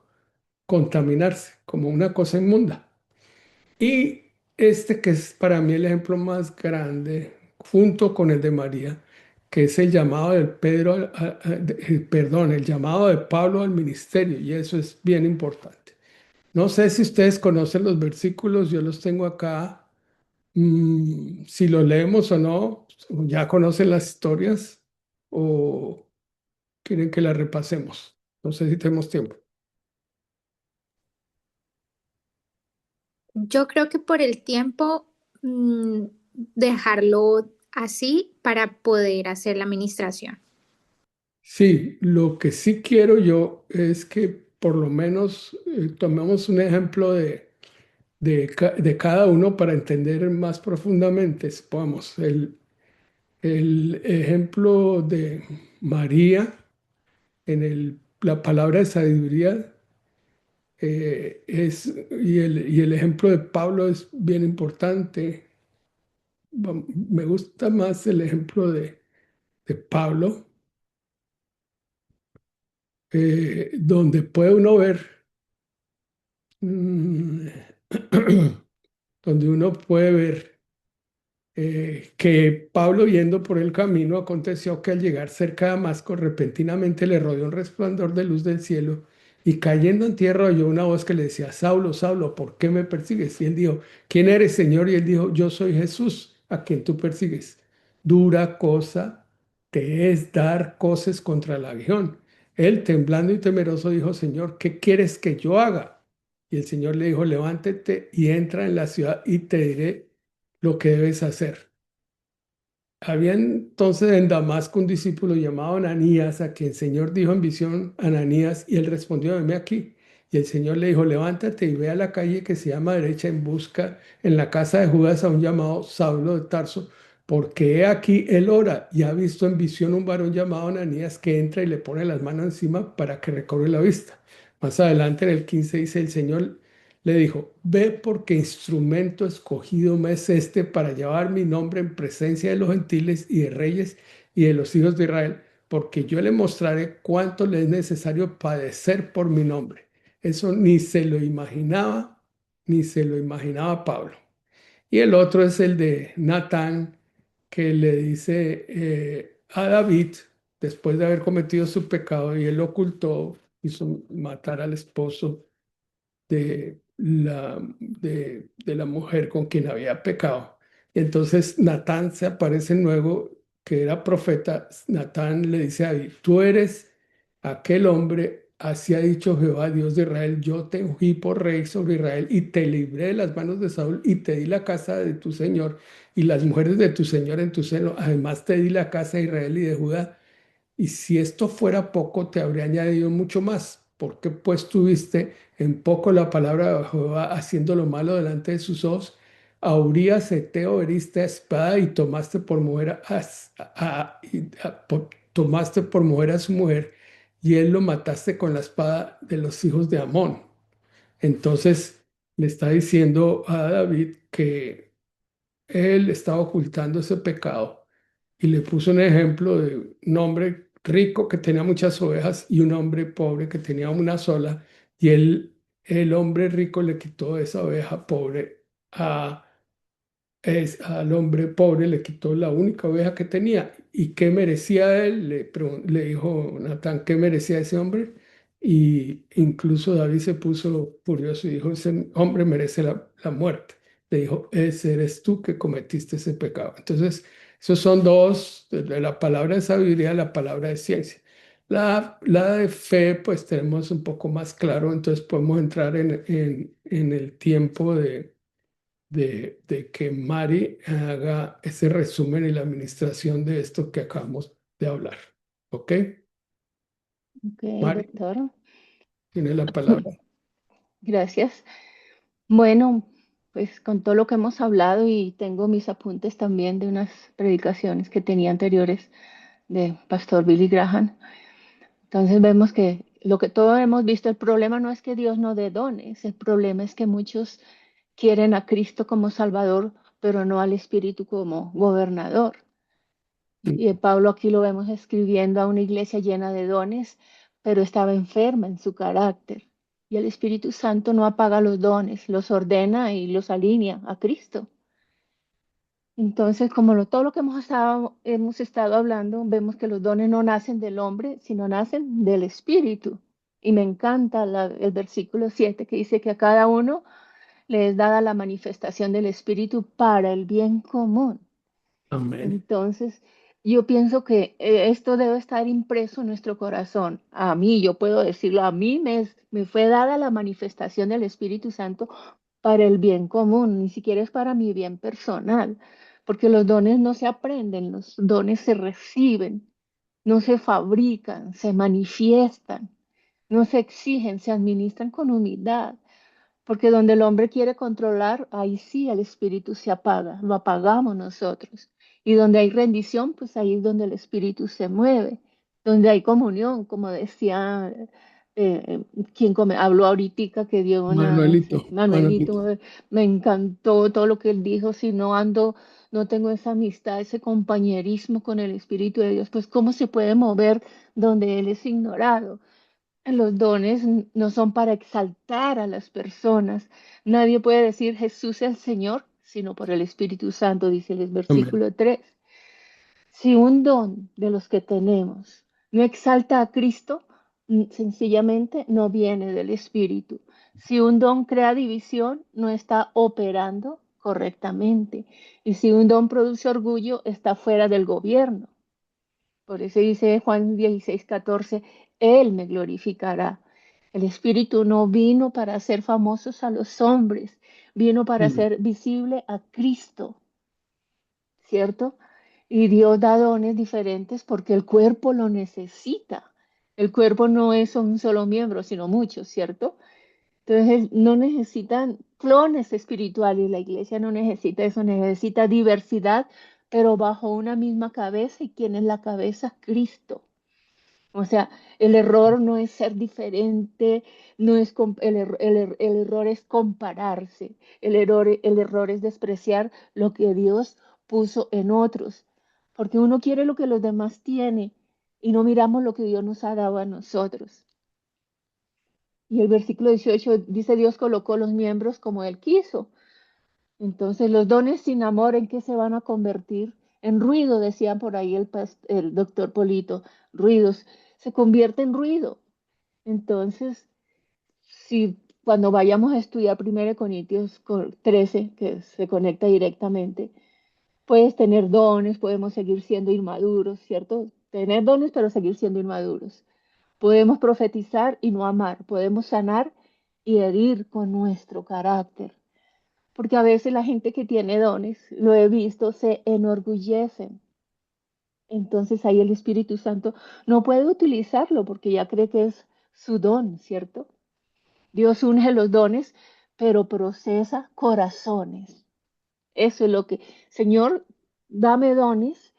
S2: contaminarse, como una cosa inmunda. Y este que es para mí el ejemplo más grande, junto con el de María, que es el llamado de Pedro, perdón, el llamado de Pablo al ministerio, y eso es bien importante. No sé si ustedes conocen los versículos, yo los tengo acá. Si los leemos o no, ya conocen las historias o quieren que las repasemos. No sé si tenemos tiempo.
S6: Yo creo que por el tiempo, dejarlo así para poder hacer la administración.
S2: Sí, lo que sí quiero yo es que por lo menos tomemos un ejemplo de cada uno para entender más profundamente. Supongamos, el ejemplo de María en la palabra de sabiduría y el ejemplo de Pablo es bien importante. Me gusta más el ejemplo de Pablo, donde puede uno ver Mm, donde uno puede ver que Pablo yendo por el camino aconteció que al llegar cerca de Damasco repentinamente le rodeó un resplandor de luz del cielo y cayendo en tierra oyó una voz que le decía, Saulo, Saulo, ¿por qué me persigues? Y él dijo, ¿quién eres, Señor? Y él dijo, yo soy Jesús, a quien tú persigues. Dura cosa te es dar coces contra el aguijón. Él, temblando y temeroso, dijo, Señor, ¿qué quieres que yo haga? Y el Señor le dijo, levántate y entra en la ciudad y te diré lo que debes hacer. Había entonces en Damasco un discípulo llamado Ananías, a quien el Señor dijo en visión, Ananías, y él respondió, venme aquí. Y el Señor le dijo, levántate y ve a la calle que se llama derecha en busca en la casa de Judas a un llamado Saulo de Tarso, porque he aquí él ora y ha visto en visión un varón llamado Ananías que entra y le pone las manos encima para que recobre la vista. Más adelante en el 15 dice, el Señor le dijo, ve porque instrumento escogido me es este para llevar mi nombre en presencia de los gentiles y de reyes y de los hijos de Israel, porque yo le mostraré cuánto le es necesario padecer por mi nombre. Eso ni se lo imaginaba, ni se lo imaginaba Pablo. Y el otro es el de Natán, que le dice a David, después de haber cometido su pecado y él lo ocultó, hizo matar al esposo de la mujer con quien había pecado. Y entonces Natán se aparece luego, que era profeta. Natán le dice a David, tú eres aquel hombre, así ha dicho Jehová, Dios de Israel, yo te ungí por rey sobre Israel y te libré de las manos de Saúl y te di la casa de tu señor y las mujeres de tu señor en tu seno. Además te di la casa de Israel y de Judá. Y si esto fuera poco, te habría añadido mucho más, porque pues tuviste en poco la palabra de Jehová haciendo lo malo delante de sus ojos. A Urías Eteo heriste a espada y tomaste por mujer tomaste por mujer a su mujer, y él lo mataste con la espada de los hijos de Amón. Entonces le está diciendo a David que él estaba ocultando ese pecado y le puso un ejemplo de un hombre rico que tenía muchas ovejas y un hombre pobre que tenía una sola, y el hombre rico le quitó esa oveja pobre al hombre pobre, le quitó la única oveja que tenía. ¿Y qué merecía él? Le dijo Natán, ¿qué merecía ese hombre? Y incluso David se puso furioso y dijo, ese hombre merece la muerte. Le dijo, ese eres tú que cometiste ese pecado. Entonces, esos son dos, de la palabra de sabiduría, la palabra de ciencia. La de fe, pues tenemos un poco más claro, entonces podemos entrar en el tiempo de que Mari haga ese resumen y la administración de esto que acabamos de hablar. ¿Ok?
S1: Ok,
S2: Mari,
S1: doctor.
S2: tiene la palabra.
S1: Gracias. Bueno, pues con todo lo que hemos hablado y tengo mis apuntes también de unas predicaciones que tenía anteriores de Pastor Billy Graham. Entonces vemos que lo que todos hemos visto, el problema no es que Dios no dé dones, el problema es que muchos quieren a Cristo como Salvador, pero no al Espíritu como gobernador. Y Pablo aquí lo vemos escribiendo a una iglesia llena de dones, pero estaba enferma en su carácter. Y el Espíritu Santo no apaga los dones, los ordena y los alinea a Cristo. Entonces, como todo lo que hemos estado hablando, vemos que los dones no nacen del hombre, sino nacen del Espíritu. Y me encanta el versículo 7 que dice que a cada uno le es dada la manifestación del Espíritu para el bien común.
S2: Amén.
S1: Entonces, yo pienso que esto debe estar impreso en nuestro corazón. A mí, yo puedo decirlo, a mí me fue dada la manifestación del Espíritu Santo para el bien común, ni siquiera es para mi bien personal, porque los dones no se aprenden, los dones se reciben, no se fabrican, se manifiestan, no se exigen, se administran con humildad. Porque donde el hombre quiere controlar, ahí sí el espíritu se apaga, lo apagamos nosotros. Y donde hay rendición, pues ahí es donde el espíritu se mueve. Donde hay comunión, como decía quien habló ahorita que dio
S2: Manuelito.
S1: Manuelito, me encantó todo lo que él dijo. Si no ando, no tengo esa amistad, ese compañerismo con el espíritu de Dios, pues cómo se puede mover donde él es ignorado. Los dones no son para exaltar a las personas. Nadie puede decir Jesús es el Señor, sino por el Espíritu Santo, dice el
S2: Amén.
S1: versículo 3. Si un don de los que tenemos no exalta a Cristo, sencillamente no viene del Espíritu. Si un don crea división, no está operando correctamente. Y si un don produce orgullo, está fuera del gobierno. Por eso dice Juan 16:14, Él me glorificará. El Espíritu no vino para hacer famosos a los hombres, vino para
S2: Mm.
S1: hacer visible a Cristo, ¿cierto? Y Dios da dones diferentes porque el cuerpo lo necesita. El cuerpo no es un solo miembro, sino muchos, ¿cierto? Entonces no necesitan clones espirituales, la iglesia no necesita eso, necesita diversidad, pero bajo una misma cabeza. ¿Y quién es la cabeza? Cristo. O sea, el error no es ser diferente, no es el error es compararse, el error es despreciar lo que Dios puso en otros, porque uno quiere lo que los demás tienen y no miramos lo que Dios nos ha dado a nosotros. Y el versículo 18 dice, Dios colocó los miembros como Él quiso. Entonces, los dones sin amor, ¿en qué se van a convertir? En ruido, decían por ahí el doctor Polito, ruidos, se convierte en ruido. Entonces, si cuando vayamos a estudiar 1 Corintios 13, que se conecta directamente, puedes tener dones, podemos seguir siendo inmaduros, ¿cierto? Tener dones, pero seguir siendo inmaduros. Podemos profetizar y no amar, podemos sanar y herir con nuestro carácter. Porque a veces la gente que tiene dones, lo he visto, se enorgullecen. Entonces ahí el Espíritu Santo no puede utilizarlo porque ya cree que es su don, ¿cierto? Dios unge los dones, pero procesa corazones. Eso es lo que, Señor, dame dones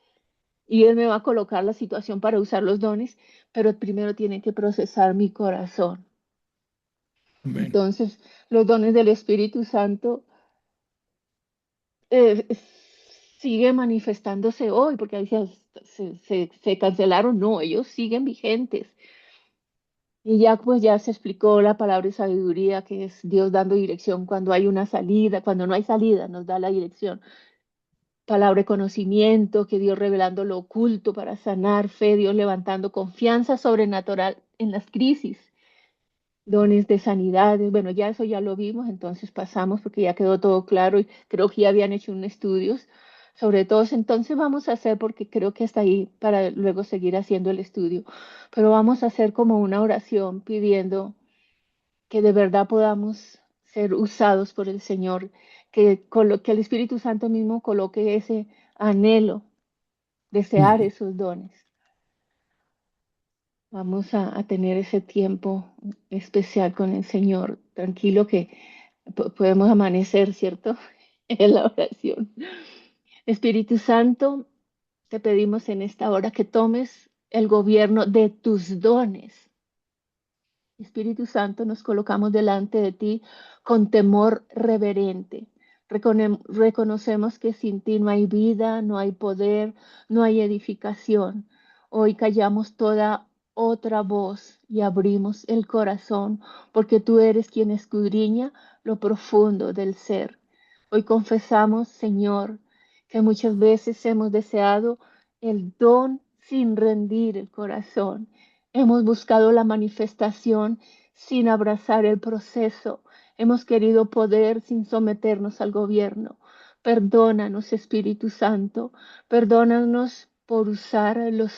S1: y Él me va a colocar la situación para usar los dones, pero primero tiene que procesar mi corazón.
S2: Amén.
S1: Entonces, los dones del Espíritu Santo eh, sigue manifestándose hoy, porque a veces se cancelaron, no, ellos siguen vigentes. Y ya pues ya se explicó la palabra de sabiduría, que es Dios dando dirección cuando hay una salida, cuando no hay salida, nos da la dirección. Palabra de conocimiento, que Dios revelando lo oculto para sanar, fe, Dios levantando confianza sobrenatural en las crisis, dones de sanidades. Bueno, ya eso ya lo vimos, entonces pasamos porque ya quedó todo claro y creo que ya habían hecho un estudio sobre todo. Entonces vamos a hacer, porque creo que está ahí para luego seguir haciendo el estudio, pero vamos a hacer como una oración pidiendo que de verdad podamos ser usados por el Señor, que el Espíritu Santo mismo coloque ese anhelo, desear
S2: Ujú.
S1: esos dones. Vamos a tener ese tiempo especial con el Señor, tranquilo que podemos amanecer, ¿cierto? En la oración. Espíritu Santo, te pedimos en esta hora que tomes el gobierno de tus dones. Espíritu Santo, nos colocamos delante de ti con temor reverente. Reconocemos que sin ti no hay vida, no hay poder, no hay edificación. Hoy callamos toda otra voz y abrimos el corazón, porque tú eres quien escudriña lo profundo del ser. Hoy confesamos, Señor, que muchas veces hemos deseado el don sin rendir el corazón. Hemos buscado la manifestación sin abrazar el proceso. Hemos querido poder sin someternos al gobierno. Perdónanos, Espíritu Santo. Perdónanos por usar lo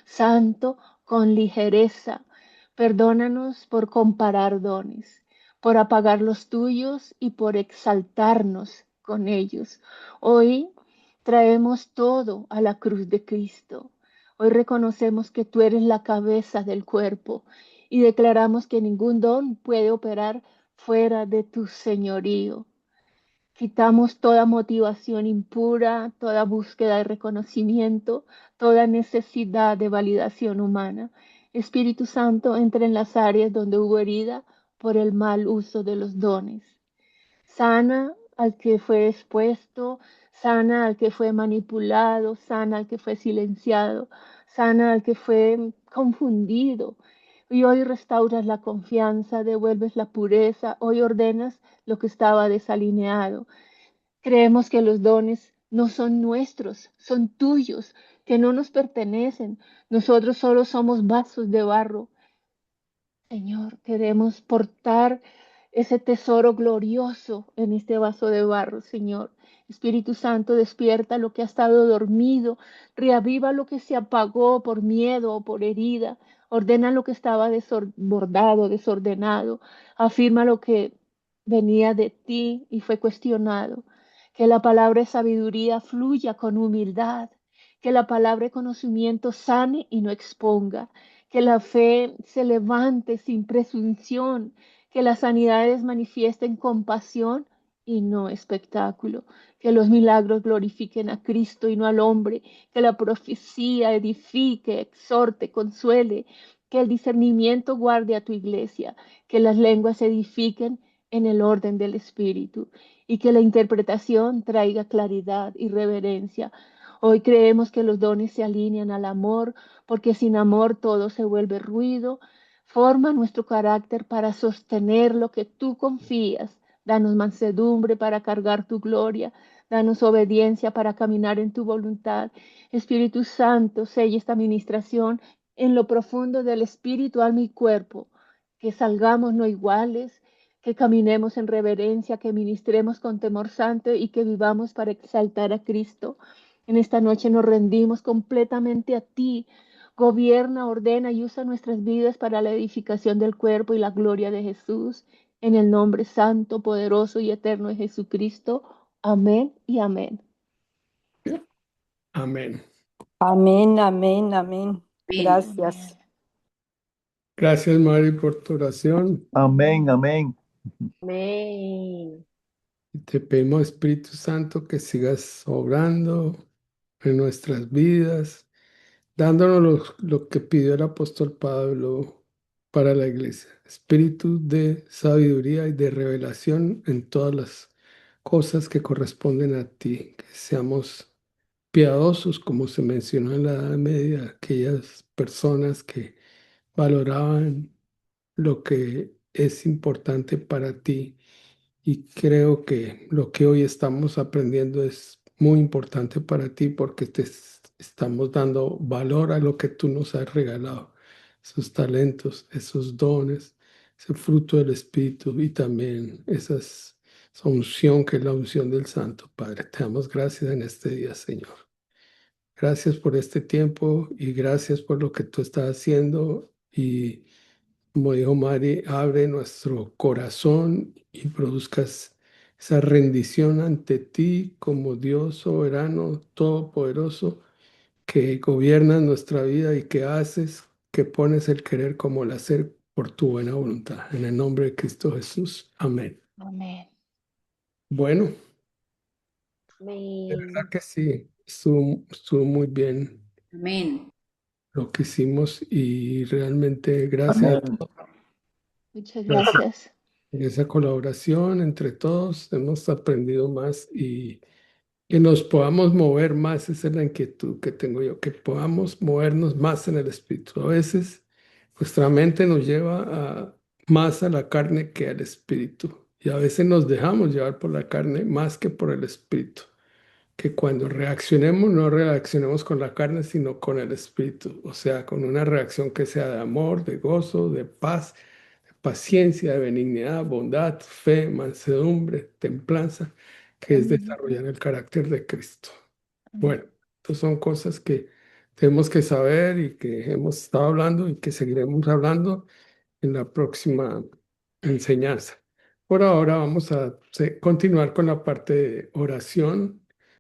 S1: santo con ligereza. Perdónanos por comparar dones, por apagar los tuyos y por exaltarnos con ellos. Hoy traemos todo a la cruz de Cristo. Hoy reconocemos que tú eres la cabeza del cuerpo y declaramos que ningún don puede operar fuera de tu señorío. Quitamos toda motivación impura, toda búsqueda de reconocimiento, toda necesidad de validación humana. Espíritu Santo, entra en las áreas donde hubo herida por el mal uso de los dones. Sana al que fue expuesto, sana al que fue manipulado, sana al que fue silenciado, sana al que fue confundido. Y hoy restauras la confianza, devuelves la pureza, hoy ordenas lo que estaba desalineado. Creemos que los dones no son nuestros, son tuyos, que no nos pertenecen. Nosotros solo somos vasos de barro. Señor, queremos portar ese tesoro glorioso en este vaso de barro, Señor. Espíritu Santo, despierta lo que ha estado dormido, reaviva lo que se apagó por miedo o por herida, ordena lo que estaba desbordado, desordenado, afirma lo que venía de ti y fue cuestionado. Que la palabra de sabiduría fluya con humildad, que la palabra de conocimiento sane y no exponga, que la fe se levante sin presunción, que las sanidades manifiesten compasión y no espectáculo. Que los milagros glorifiquen a Cristo y no al hombre. Que la profecía edifique, exhorte, consuele. Que el discernimiento guarde a tu iglesia. Que las lenguas edifiquen en el orden del Espíritu. Y que la interpretación traiga claridad y reverencia. Hoy creemos que los dones se alinean al amor, porque sin amor todo se vuelve ruido. Forma nuestro carácter para sostener lo que tú confías. Danos mansedumbre para cargar tu gloria. Danos obediencia para caminar en tu voluntad. Espíritu Santo, sella esta administración en lo profundo del espíritu, alma y cuerpo. Que salgamos no iguales, que caminemos en reverencia, que ministremos con temor santo y que vivamos para exaltar a Cristo. En esta noche nos rendimos completamente a ti. Gobierna, ordena y usa nuestras vidas para la edificación del cuerpo y la gloria de Jesús. En el nombre santo, poderoso y eterno de Jesucristo. Amén y amén.
S2: Amén.
S8: Amén, amén, amén. Gracias.
S1: Amén.
S2: Gracias, Mari, por tu oración.
S7: Amén, amén.
S3: Amén.
S2: Te pedimos, Espíritu Santo, que sigas obrando en nuestras vidas, dándonos lo que pidió el apóstol Pablo para la iglesia. Espíritu de sabiduría y de revelación en todas las cosas que corresponden a ti. Que seamos piadosos, como se mencionó en la Edad Media, aquellas personas que valoraban lo que es importante para ti. Y creo que lo que hoy estamos aprendiendo es muy importante para ti porque estamos dando valor a lo que tú nos has regalado, esos talentos, esos dones, ese fruto del Espíritu y también esa unción que es la unción del Santo. Padre, te damos gracias en este día, Señor. Gracias por este tiempo y gracias por lo que tú estás haciendo. Y como dijo Mari, abre nuestro corazón y produzcas esa rendición ante ti como Dios soberano, todopoderoso, que gobierna nuestra vida y que haces, que pones el querer como el hacer por tu buena voluntad. En el nombre de Cristo Jesús. Amén.
S1: Amén.
S2: Bueno, de
S3: Amén.
S2: verdad que sí, estuvo muy bien
S9: Amén.
S2: lo que hicimos y realmente gracias
S7: Amén.
S1: Muchas
S2: gracias
S1: gracias.
S2: por esa colaboración entre todos. Hemos aprendido más y que nos podamos mover más. Esa es la inquietud que tengo yo, que podamos movernos más en el espíritu. A veces nuestra mente nos lleva más a la carne que al espíritu y a veces nos dejamos llevar por la carne más que por el espíritu. Que cuando reaccionemos, no reaccionemos con la carne, sino con el espíritu, o sea, con una reacción que sea de amor, de gozo, de paz, de paciencia, de benignidad, bondad, fe, mansedumbre, templanza, que es
S1: Amén.
S2: desarrollar el carácter de Cristo.
S1: Amén.
S2: Bueno, estas son cosas que tenemos que saber y que hemos estado hablando y que seguiremos hablando en la próxima enseñanza. Por ahora vamos a continuar con la parte de oración